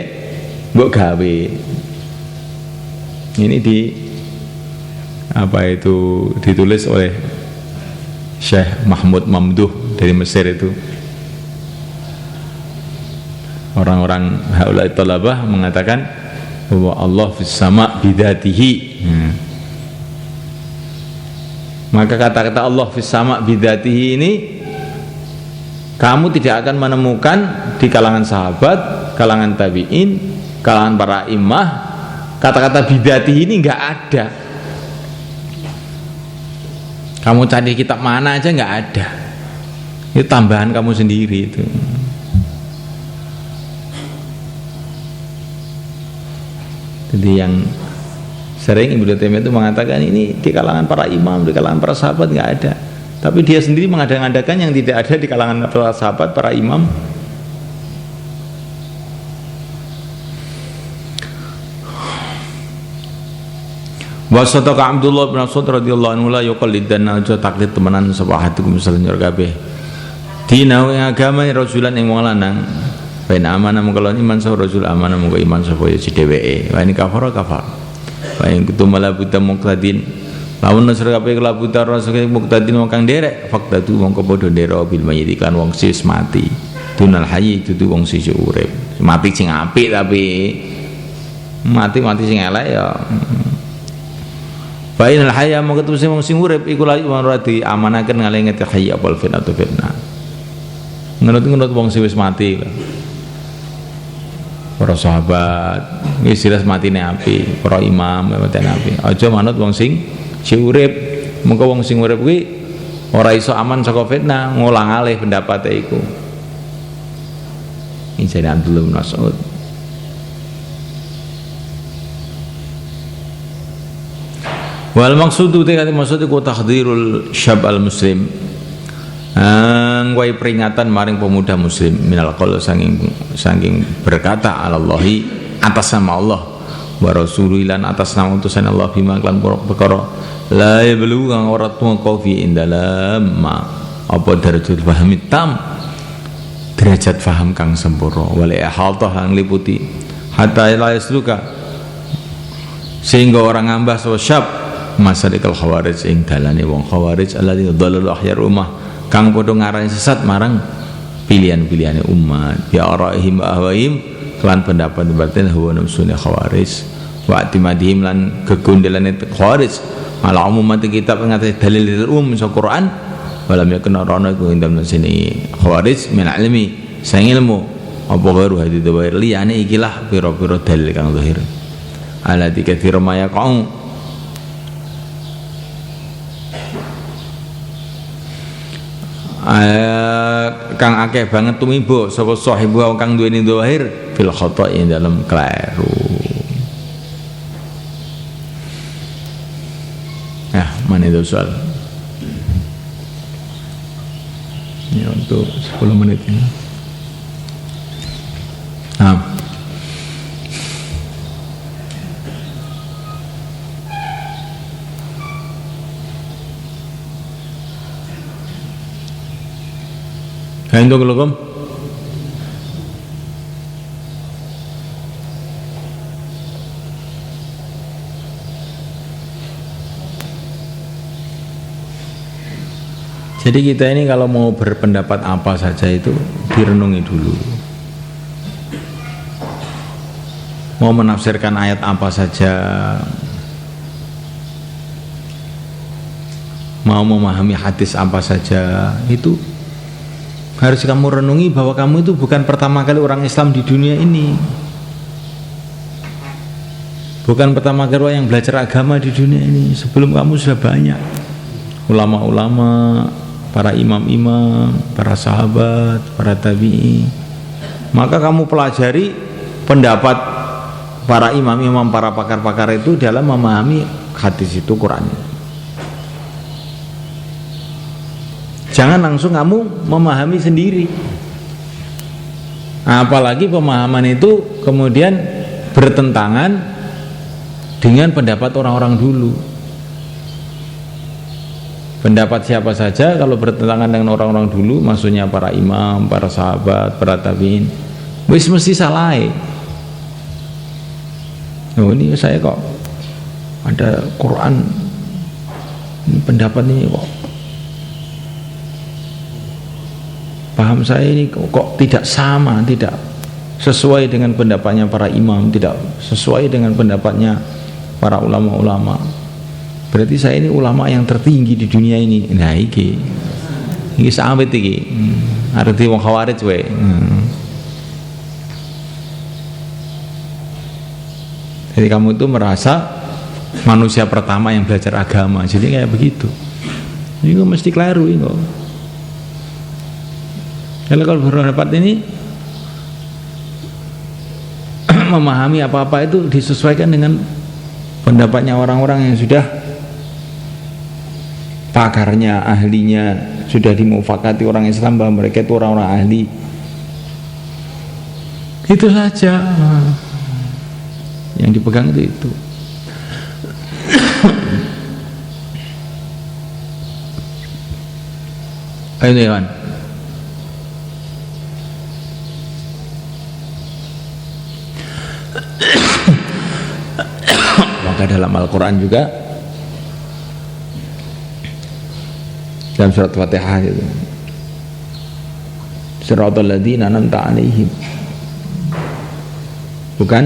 mbok gawe. Ini ditulis oleh Syekh Mahmud Mamduh dari Mesir itu. Orang-orang haulai talabah mengatakan bahwa Allah fis sama' bidzatihi. Maka kata-kata Allah fis sama' bidzatihi ini kamu tidak akan menemukan di kalangan sahabat, kalangan tabi'in, kalangan para imah. Kata-kata bidzatihi ini enggak ada. Kamu cari kitab mana aja nggak ada. Itu tambahan kamu sendiri itu. Jadi yang sering Ibnu Taimiyah itu mengatakan ini di kalangan para imam, di kalangan para sahabat nggak ada. Tapi dia sendiri mengadakan yang tidak ada di kalangan para sahabat, para imam. Wasataka Abdullah bin Mas'ud radhiyallahu anhu la yuqallidan aja taklid temenan sapa hatikum salunjur kabeh. Dina ing agama rasulan ing wong lanang. Ben amanah mung kalon iman sapa rasul amanah mung iman sapa ya dheweke. Wa ini kafara. Wa ing kutumala buta muqtadin. Lawan nasr kabeh kelabuta rasul muqtadin wong kang derek faktatu mongko padha ndera bil mayyit kan wong sis mati. Dunal hayy dudu wong sing urip. Mati sing apik tapi mati sing elek ya. Bainal hayya mung ketemu sing urip iku la maradi amanaken ngalengeti hayya wal fitnah fitnah. Ngenut wong sing wis mati lho. Para sahabat wis jelas matine api, para imam matine api. Aja manut wong sing urip. Mengko wong sing urip kuwi ora iso aman saka fitnah, ngolang-alih pendapate iku. Ini jadi Abdullah bin Mas'ud. Wal maksudu te kate maksud iku tahdhirul syab al muslim. Ngwai peringatan maring pemuda muslim minal qaul saking berkata alallahi atas nama Allah wa rasulilan atas nama utusan Allah bima lan perkara la yablu kang ora tumeka fi indalam ma apa derajat paham tam derajat paham kang sempurna wal ihatah kang liputi hatta la yasluka sehingga orang ngambah syab masalikal khawarij ing dalane wong khawarij alladzina dhalalu ahyar ummah kang padha ngarani sesat marang pilihan-pilihane umat ya araihim ahwaim kelan pendapat batin hawa nafsune khawarij wa timadihim lan kegundelane khawarij ala umumati kitab ngatas dalil sa Quran walam yakun rono iku indam sini khawarij min ilmi sang ilmu apa baru hadi dawair liyane ikilah pira-pira dalil kang zahir ala dikathir maya qaum kang akeh banget tumibo sapa sahibu kang duweni zahir fil khata'i dalam kleru. Mana itu soal? untuk 10 menit ini. Nah, Assalamualaikum. Jadi kita ini kalau mau berpendapat apa saja itu direnungi dulu. Mau menafsirkan ayat apa saja, mau memahami hadis apa saja, itu harus kamu renungi bahwa kamu itu bukan pertama kali orang Islam di dunia ini. Bukan pertama kali orang yang belajar agama di dunia ini. Sebelum kamu sudah banyak ulama-ulama, para imam-imam, para sahabat, para tabi'i. Maka kamu pelajari pendapat para imam-imam, para pakar-pakar itu dalam memahami hadis itu, Quran. Jangan langsung kamu memahami sendiri. Apalagi pemahaman itu kemudian bertentangan dengan pendapat orang-orang dulu. Pendapat siapa saja kalau bertentangan dengan orang-orang dulu, maksudnya para imam, para sahabat, para tabi'in, wis mesti salah. Oh, ini saya kok ada Quran, ini pendapat ini kok paham saya ini kok tidak sama, tidak sesuai dengan pendapatnya para imam, tidak sesuai dengan pendapatnya para ulama-ulama. Berarti saya ini ulama yang tertinggi di dunia ini. Nah iki sawit iki. Arti wong khawarij wae. Jadi kamu itu merasa manusia pertama yang belajar agama. Jadi kayak begitu. Ini kok mesti keliru ini kok. Kalau berpendapat ini memahami apa-apa itu disesuaikan dengan pendapatnya orang-orang yang sudah pakarnya, ahlinya, sudah dimufakati orang Islam bahwa mereka itu orang-orang ahli. Itu saja yang dipegang itu. Ayo Dewan. Maka dalam Al-Quran juga, dalam surat Fatihah itu, Siratal ladzina an'amta 'alaihim. Bukan?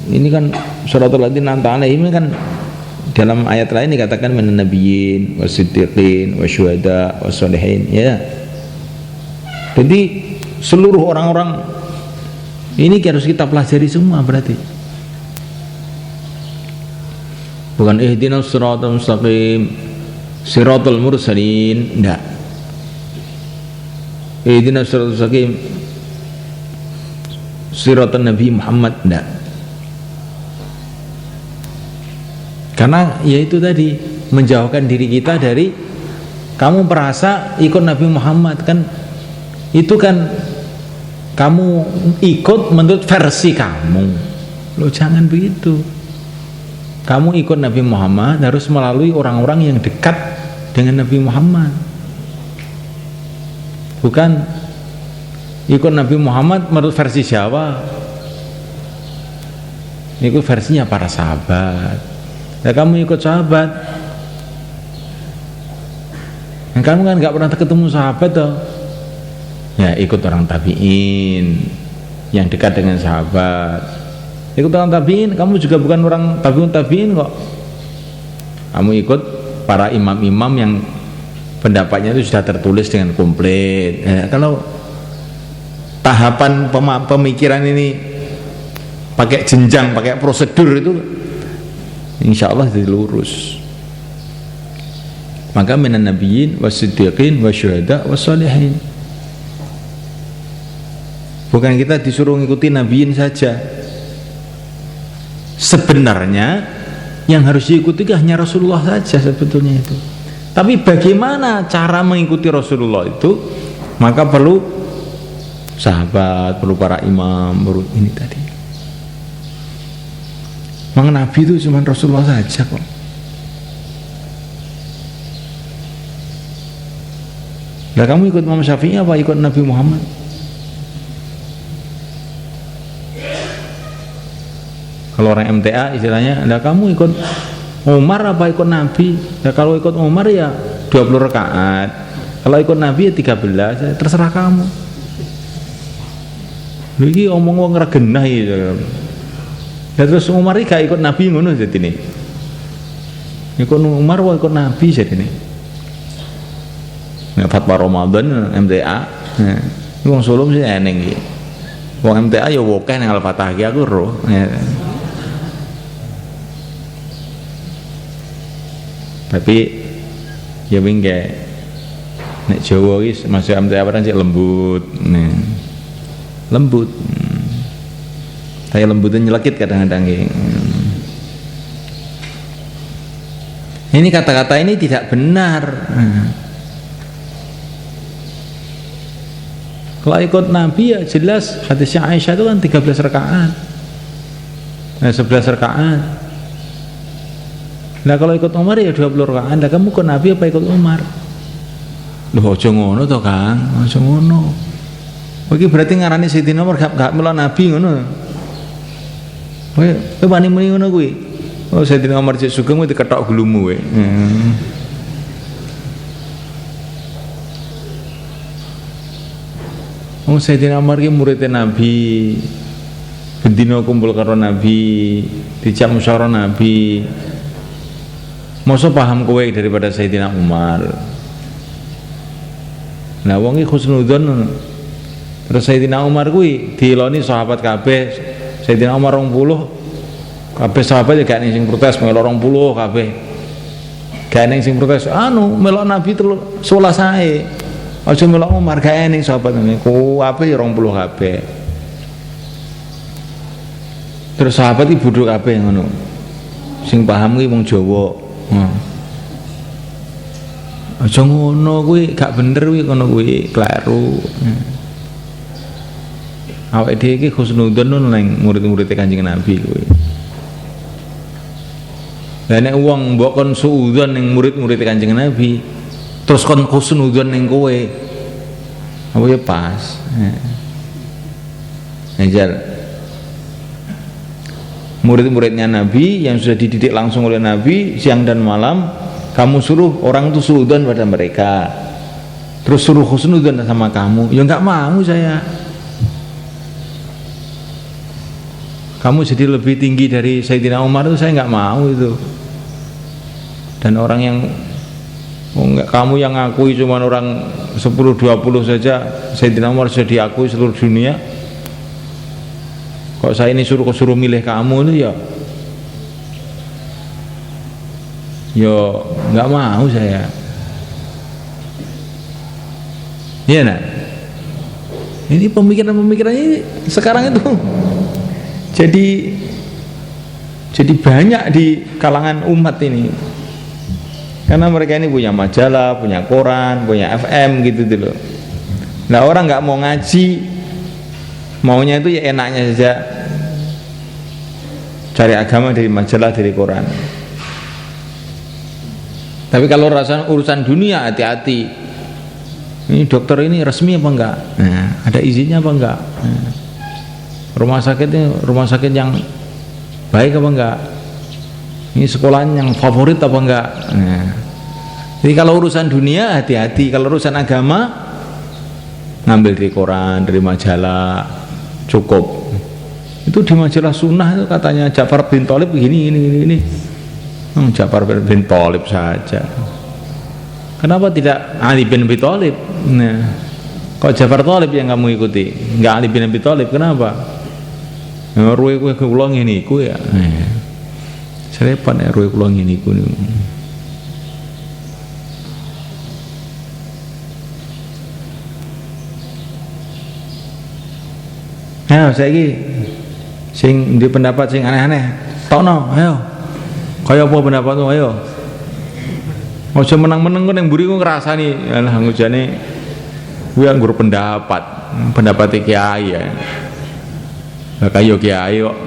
Ini kan Siratal ladzina an'amta 'alaihim kan dalam ayat lain dikatakan minan nabiyyin wasiddiqin wasyuhada wassalihin, ya. Jadi seluruh orang-orang ini harus kita pelajari semua berarti. Bukan ihdinas siratal mustaqim, siratal mursalin, enggak. Ihdinas siratal mustaqim, siratal Nabi Muhammad, enggak. Karena yaitu tadi menjauhkan diri kita dari kamu merasa ikut Nabi Muhammad, kan itu kan kamu ikut menurut versi kamu. Loh, jangan begitu. Kamu ikut Nabi Muhammad harus melalui orang-orang yang dekat dengan Nabi Muhammad. Bukan ikut Nabi Muhammad menurut versi Jawa. Ikut versinya para sahabat. Ya kamu ikut sahabat. Nah, kamu kan gak pernah ketemu sahabat toh. Ya ikut orang tabi'in yang dekat dengan sahabat. Ikut orang tabi'in, kamu juga bukan orang tabi'in kok. Kamu ikut para imam-imam yang pendapatnya itu sudah tertulis dengan komplit. Ya, kalau tahapan pemikiran ini pakai jenjang, pakai prosedur itu, insya Allah jadi lurus. Maka minan nabiyyin wasiddiqin wasyuhada wassalihin. Bukan kita disuruh ngikuti nabiin saja. Sebenarnya yang harus diikuti hanya Rasulullah saja sebetulnya itu. Tapi bagaimana cara mengikuti Rasulullah itu, maka perlu sahabat, perlu para imam, perlu ini tadi. Memang Nabi itu cuma Rasulullah saja kok. Nah, kamu ikut Imam Syafi'i apa ikut Nabi Muhammad? Kalau orang MTA istilahnya, nah kamu ikut Umar apa ikut Nabi? Nah, kalau ikut Umar ya 20 rakaat. Kalau ikut Nabi ya 13, terserah kamu. Ini omong wong regenah gitu. Ya terus Umar iki gak ikut Nabi ngono jadine. Ikut Umar wae ikut Nabi jadine. Nek fatwa Ramadan MTA. Nah, wong Solo mesti eneng iki. Wong MTA ya wokeh nang Al-Fatah iki aku roh. Tapi ya wingke nek Jawa iki masuk MTA barang sik lembut. Nah. Lembut. Kayak lembutnya nyelekit kadang-kadang. Ini kata-kata ini tidak benar. Kalau ikut Nabi ya jelas hadisnya Aisyah itu kan 13 rakaat. Nah 11 rakaat. Nah kalau ikut Umar ya 20 rakaat. Nah kamu ikut Nabi apa ikut Umar? Loh aja ngono toh Kang, aja ngono. Oke berarti ngarani Sayyidina Umar gak melo Nabi ngono. Kowe wani muni ngono kuwi. Oh Sayyidina Umar cek sugeng kuwi diketok gulumu kowe. Oh Sayyidina Umar ki muridé Nabi. Bendina kumpul karo Nabi, dijak musyawarah Nabi. Mosok paham kowe daripada Sayyidina Umar. Nah wong iki husnudzon. Terus Sayyidina Umar kuwi diloni sahabat kabeh. Sayyidina Umar 20 kabeh sahabat ya gak ning sing protes melo 20 kabeh. Gak ning sing protes melok Nabi 11 sae. Aja melok Umar gak ning sahabat niku kabeh ya 20 kabeh. Terus sahabat iki bodho kabeh ngono. Sing paham kuwi wong Jawa. Aja ngono kuwi gak bener kuwi ngono kuwi kleru. Awake dhewe iki husnudzon nang murid-murid Kanjeng Nabi kuwi. Lah nek wong mbok kon suudzon ning murid-murid Kanjeng Nabi, terus kon husnudzon ning kowe. Apa ya pas. Ngejar murid-muridnya Nabi yang sudah dididik langsung oleh Nabi siang dan malam, kamu suruh orang itu suudzon pada mereka. Terus suruh husnudzon sama kamu. Ya enggak mau saya. Kamu jadi lebih tinggi dari Sayyidina Umar itu saya nggak mau itu. Dan orang yang kamu yang ngakui cuma orang 10-20 saja, Sayyidina Umar sudah diakui seluruh dunia. Kok saya ini suruh milih kamu itu ya nggak mau saya. Iya nak. Ini pemikiran-pemikirannya sekarang itu. Jadi banyak di kalangan umat ini, karena mereka ini punya majalah, punya koran, punya FM gitu loh. Nah orang nggak mau ngaji, maunya itu ya enaknya saja cari agama dari majalah, dari koran. Tapi kalau urusan dunia hati-hati. Ini dokter ini resmi apa enggak? Nah, ada izinnya apa enggak? Nah, rumah sakit yang baik apa enggak? Ini sekolah yang favorit apa enggak? Nah, jadi kalau urusan dunia hati-hati, kalau urusan agama ngambil dari koran, dari majalah cukup. Itu di majalah sunnah itu katanya Ja'far bin Thalib ini. Ja'far bin Thalib saja. Kenapa tidak Ali bin Abi Thalib? Nah, kok Ja'far Thalib yang kamu ikuti, enggak Ali bin Abi Thalib? Kenapa? Ruwe kowe kula ngene iku ya. Serepot nek ruwe kula ngene iku. Nah, saiki sing di pendapat sing aneh-aneh. Tokno, ayo. Kaya apa pendapatmu ayo? Aja menang-menang kok ning mburi ku ngrasani alah ngujane kuwi anggur pendapat kiai ya. Lah kaya kiai kok.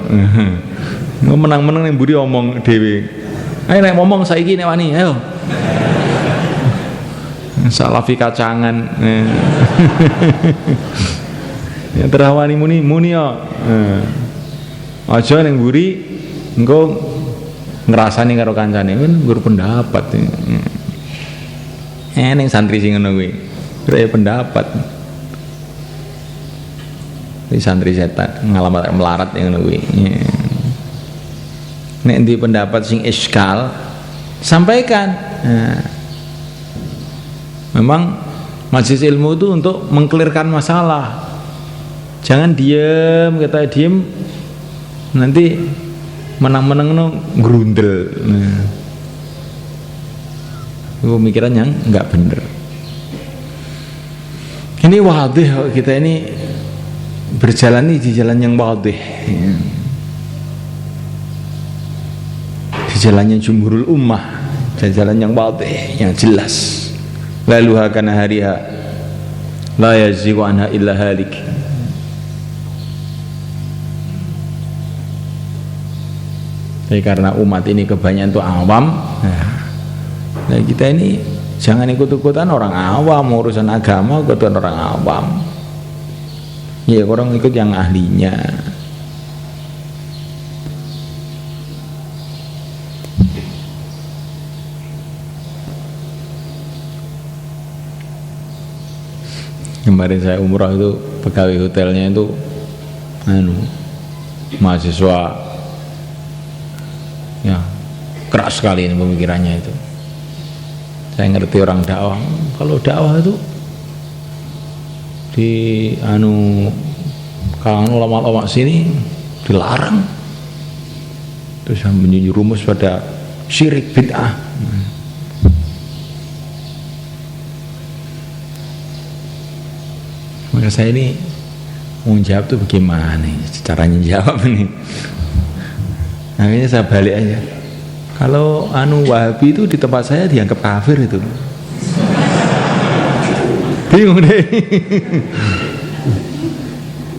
Menang-menang ning mburi omong dhewe. Ayo nek ngomong saiki nek wani, ayo. Salafi kacangan. Ya terawani muni yo. Aja ning mburi engko ngrasani karo kancane kan nggur pendapat. Ning santri sing ngono kuwi. Kira pendapat. Di santri setan ngalamat melarat yang ngono kuwi. Nek di pendapat sing iskal sampaikan. Memang majelis ilmu itu untuk mengklirkan masalah. Jangan diem, kata diem nanti menang-menang no grundel. Pemikiran yang enggak bener. Ini wadih kita ini berjalan di jalan yang wadih. Di jalannya jumhurul ummah, jalan yang wadih, yang jelas. Lalu hakana hariha la yazigu anha illa halik. Jadi karena umat ini kebanyakan itu awam, nah kita ini jangan ikut-ikutan orang awam, urusan agama ikutan orang awam. Ya orang ikut yang ahlinya. Kemarin saya umrah itu pegawai hotelnya itu mahasiswa ya keras sekali ini pemikirannya itu. Saya ngerti orang dakwah. Kalau dakwah itu di kalangan ulama-ulama sini dilarang. Terus menjurumus pada syirik bid'ah. Maka saya ini mau jawab tuh bagaimana nih caranya jawab nih. Akhirnya saya balik aja. Kalau Wahabi itu di tempat saya dianggap kafir itu. Bingung deh.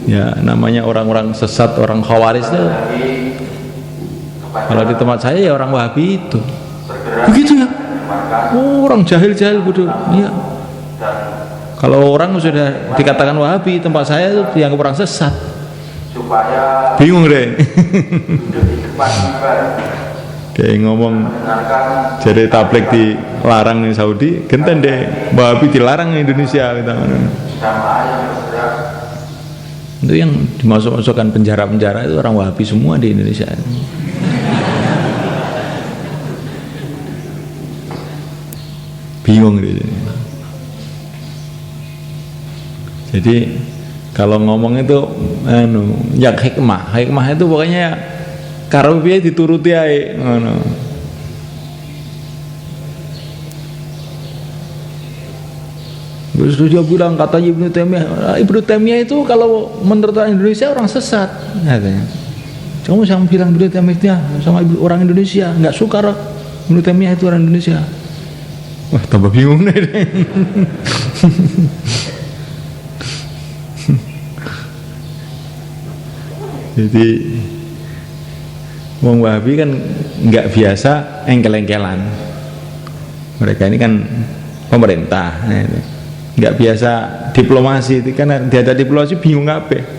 Ya namanya orang-orang sesat, orang khawaris itu. Kalau di tempat saya ya orang Wahabi itu. Begitu ya. Orang jahil-jahil bodoh. Iya. Kalau orang sudah dikatakan Wahabi, tempat saya itu dianggap orang sesat. Bingung deh. Dia ngomong jadi tabligh dilarang di Saudi, genten deh Wahabi dilarang di Indonesia gitu. Itu yang dimasuk-masukkan penjara-penjara itu orang Wahabi semua di Indonesia. Bingung deh. Jadi kalau ngomong itu yang hikmah itu pokoknya karo piye dituruti ae ngono. Terus dia bilang katanya Ibnu Taimiyah itu kalau menurut orang Indonesia orang sesat katanya. Kamu sama bilang Ibnu Taimiyah sama orang Indonesia enggak suka Ibnu Taimiyah itu orang Indonesia. Wah, tambah bingung deh. Jadi wong Wahabi kan nggak biasa engkel-engkelan. Mereka ini kan pemerintah, nggak biasa diplomasi. Karena diada diplomasi bingung ngapain.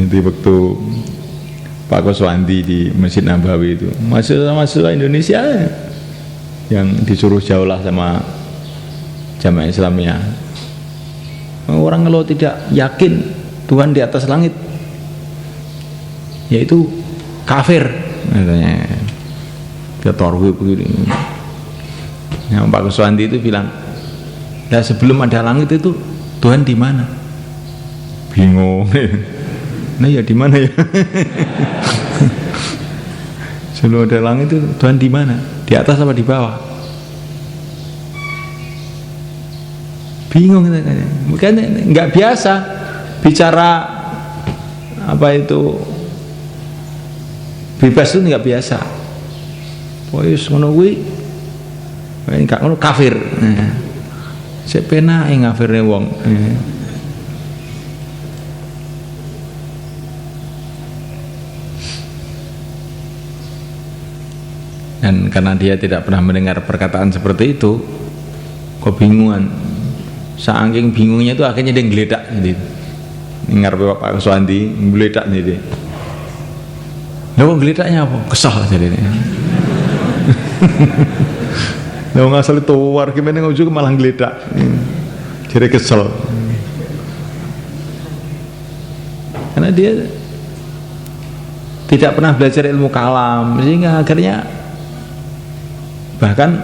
Itu waktu Pak Koswandi di Masjid Nabawi itu mahasiswa Indonesia yang disuruh jauh lah sama Jamaah Islamiyah. Orang kalau tidak yakin Tuhan di atas langit yaitu kafir katanya. Dia torwi begini. Yang Pak Kuswandi itu bilang, "Nah, sebelum ada langit itu Tuhan di mana?" Bingung. Nah, ya di mana ya? Sebelum ada langit itu Tuhan di mana? Di atas apa di bawah? Bingung katanya. Mungkin nggak biasa bicara apa itu Bebas itu nggak biasa. Wis ngono kuwi enggak ngono kafir. Sik penake ngafirne wong. Dan karena dia tidak pernah mendengar perkataan seperti itu, kebingungan. Saking bingungnya itu akhirnya dia ngeledak gitu. Dengar Bapak Kuswandi ngeledak gitu. Lah geledaknya apa? Kesal jadi ini. Lah ngasal itu war gimana ngujung malah geledak. Jadi kesel. Karena dia tidak pernah belajar ilmu kalam, sehingga akhirnya bahkan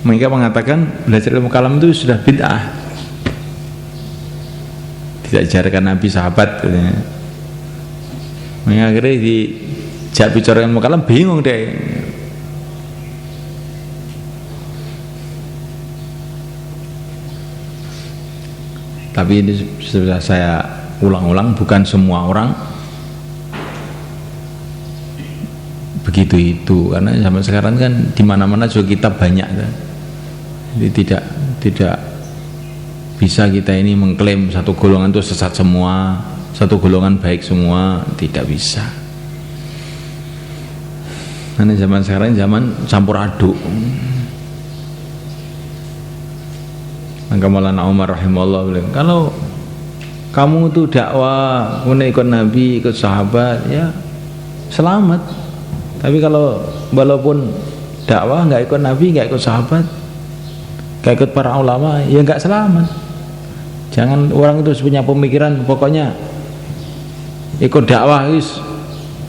mereka mengatakan belajar ilmu kalam itu sudah bid'ah. Tidak diajarkan Nabi sahabat katanya. Akhirnya dijak bicara ilmu kalam bingung deh. Tapi ini sudah saya ulang-ulang, bukan semua orang begitu itu, karena sampai sekarang kan di mana-mana juga kita banyak kan. Jadi tidak bisa kita ini mengklaim satu golongan itu sesat semua, satu golongan baik semua, tidak bisa. Karena zaman sekarang zaman campur aduk. Maka Maulana Umar rahimahullah bilang, kalau kamu tuh dakwah, kemudian ikut Nabi, ikut sahabat, ya selamat. Tapi kalau walaupun dakwah nggak ikut Nabi, nggak ikut sahabat, nggak ikut para ulama, ya nggak selamat. Jangan orang itu punya pemikiran pokoknya ikut dakwah wis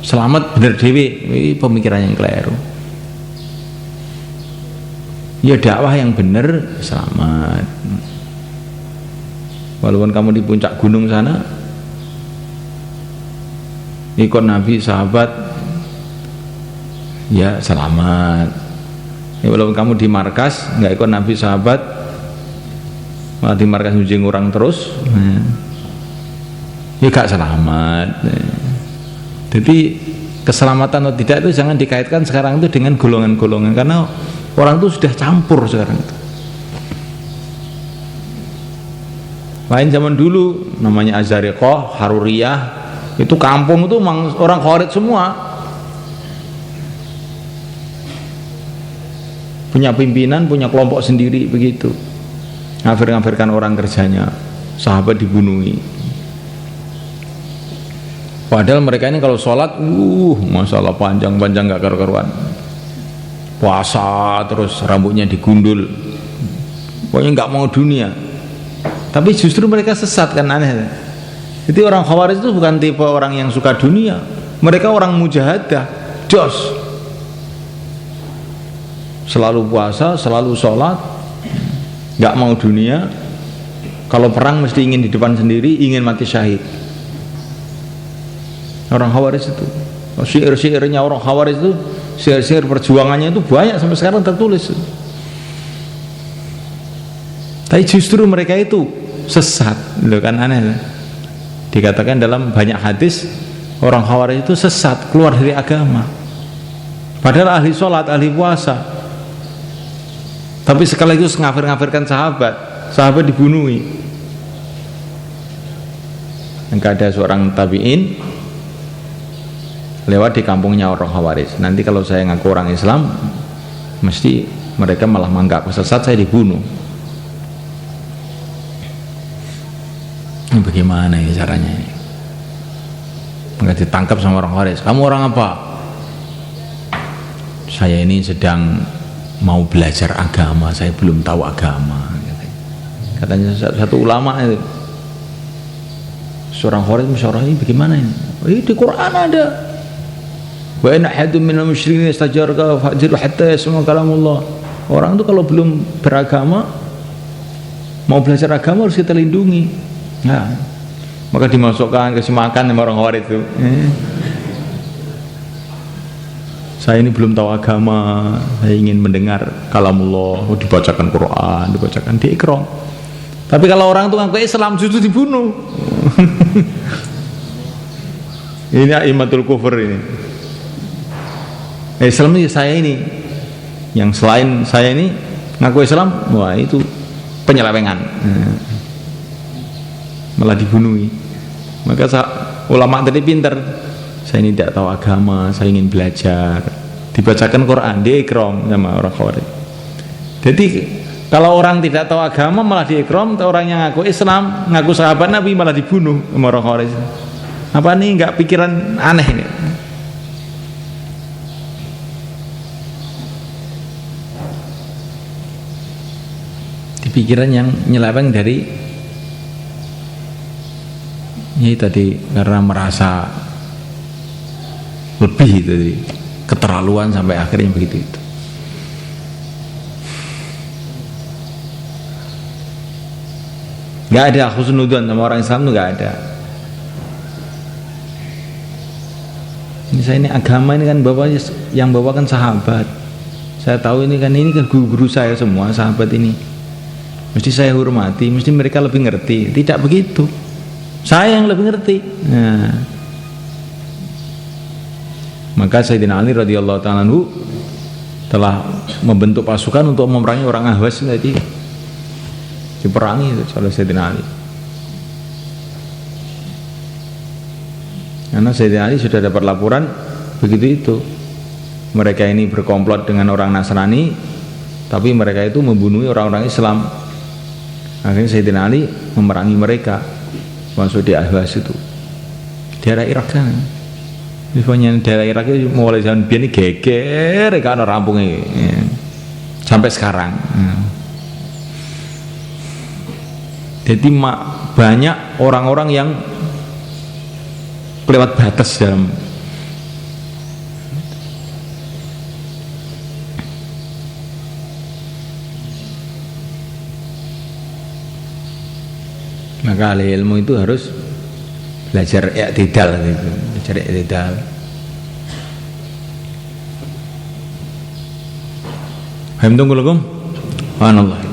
selamat bener dewi, ini pemikiran yang keliru. Ya dakwah yang bener selamat. Walaupun kamu di puncak gunung sana ikut Nabi sahabat, ya selamat. Ya, walaupun kamu di markas nggak ikut Nabi sahabat, malah di markas ujung orang terus, ya gak selamat. Jadi keselamatan atau tidak itu jangan dikaitkan sekarang itu dengan golongan-golongan, karena orang itu sudah campur sekarang itu. Lain zaman dulu namanya Azariqah, Haruriyah, itu kampung itu orang Khawarij semua, punya pimpinan, punya kelompok sendiri begitu, ngafir-ngafirkan orang kerjanya, sahabat dibunuhi. Padahal mereka ini kalau sholat, masalah panjang-panjang gak karu-karuan, puasa terus rambutnya digundul, pokoknya nggak mau dunia. Tapi justru mereka sesat kan, aneh. Jadi orang Khawarij itu bukan tipe orang yang suka dunia, mereka orang mujahadah, jos, selalu puasa, selalu sholat, nggak mau dunia. Kalau perang mesti ingin di depan sendiri, ingin mati syahid. Orang Khawarij itu, syair-syairnya orang Khawarij itu, syair-syair perjuangannya itu banyak sampai sekarang tertulis. Tapi justru mereka itu sesat, loh kan, aneh. Dikatakan dalam banyak hadis orang Khawarij itu sesat, keluar dari agama. Padahal ahli sholat, ahli puasa, tapi sekaligus ngafir-ngafirkan sahabat, sahabat dibunuhi. Maka ada seorang tabi'in lewat di kampungnya orang Khawarij. Nanti kalau saya ngaku orang Islam, mesti mereka malah menganggap sesat, saya dibunuh. Ini bagaimana ini caranya ini? Maka ditangkap sama orang Khawarij. Kamu orang apa? Saya ini sedang mau belajar agama, saya belum tahu agama. Katanya satu ulama itu, seorang Khawarij musyawarah, ini bagaimana ini? Di Quran ada. Wa in ahadun minal musyrikin istajaraka fa'jirhu hatta yasma' kalamullah. Orang itu kalau belum beragama, mau belajar agama harus kita lindungi. Nah, maka dimasukkan, kasih makan sama orang Khawarij itu. Saya ini belum tahu agama, saya ingin mendengar kalamullah, dibacakan Quran, dibacakan di ikram. Tapi kalau orang itu ngaku Islam justru dibunuh. Ini aimatul kufur ini. Islam ini saya ini, yang selain saya ini ngaku Islam, wah itu penyelewengan, malah dibunuhi. Maka ulama tadi pinter. Saya ini tidak tahu agama, saya ingin belajar. Dibacakan Quran, diikram sama orang Khawarij. Jadi kalau orang tidak tahu agama malah diikram, orang yang ngaku Islam, ngaku sahabat Nabi malah dibunuh sama orang Khawarij. Apa nih, nggak pikiran aneh ini? Di pikiran yang nyeleweng dari ini tadi, karena merasa lebih itu, keterlaluan sampai akhirnya begitu itu. Nggak ada husnudzon sama orang Islam, itu nggak ada. Misalnya ini agama ini kan yang bawa kan sahabat. Saya tahu ini kan guru-guru saya semua sahabat ini. Mesti saya hormati, mesti mereka lebih ngerti. Tidak begitu. Saya yang lebih ngerti. Nah, maka Sayyidina Ali radhiyallahu ta'ala anhu telah membentuk pasukan untuk memerangi orang Ahwas tadi. Diperangi itu oleh Sayyidina Ali. Karena Sayyidina Ali sudah dapat laporan begitu itu. Mereka ini berkomplot dengan orang Nasrani, tapi mereka itu membunuh orang-orang Islam. Akhirnya Sayyidina Ali memerangi mereka, masuk di Ahwas itu. Daerah Irak kan. Misalnya daerah Irak itu mulai zaman biyen geger kan rampungnya. Sampai sekarang. Jadi banyak orang-orang yang lewat batas dalam maka ahli ilmu itu harus belajar i'tidal gitu. Belajar i'tidal. Paham tunggu lakum? Subhanallah.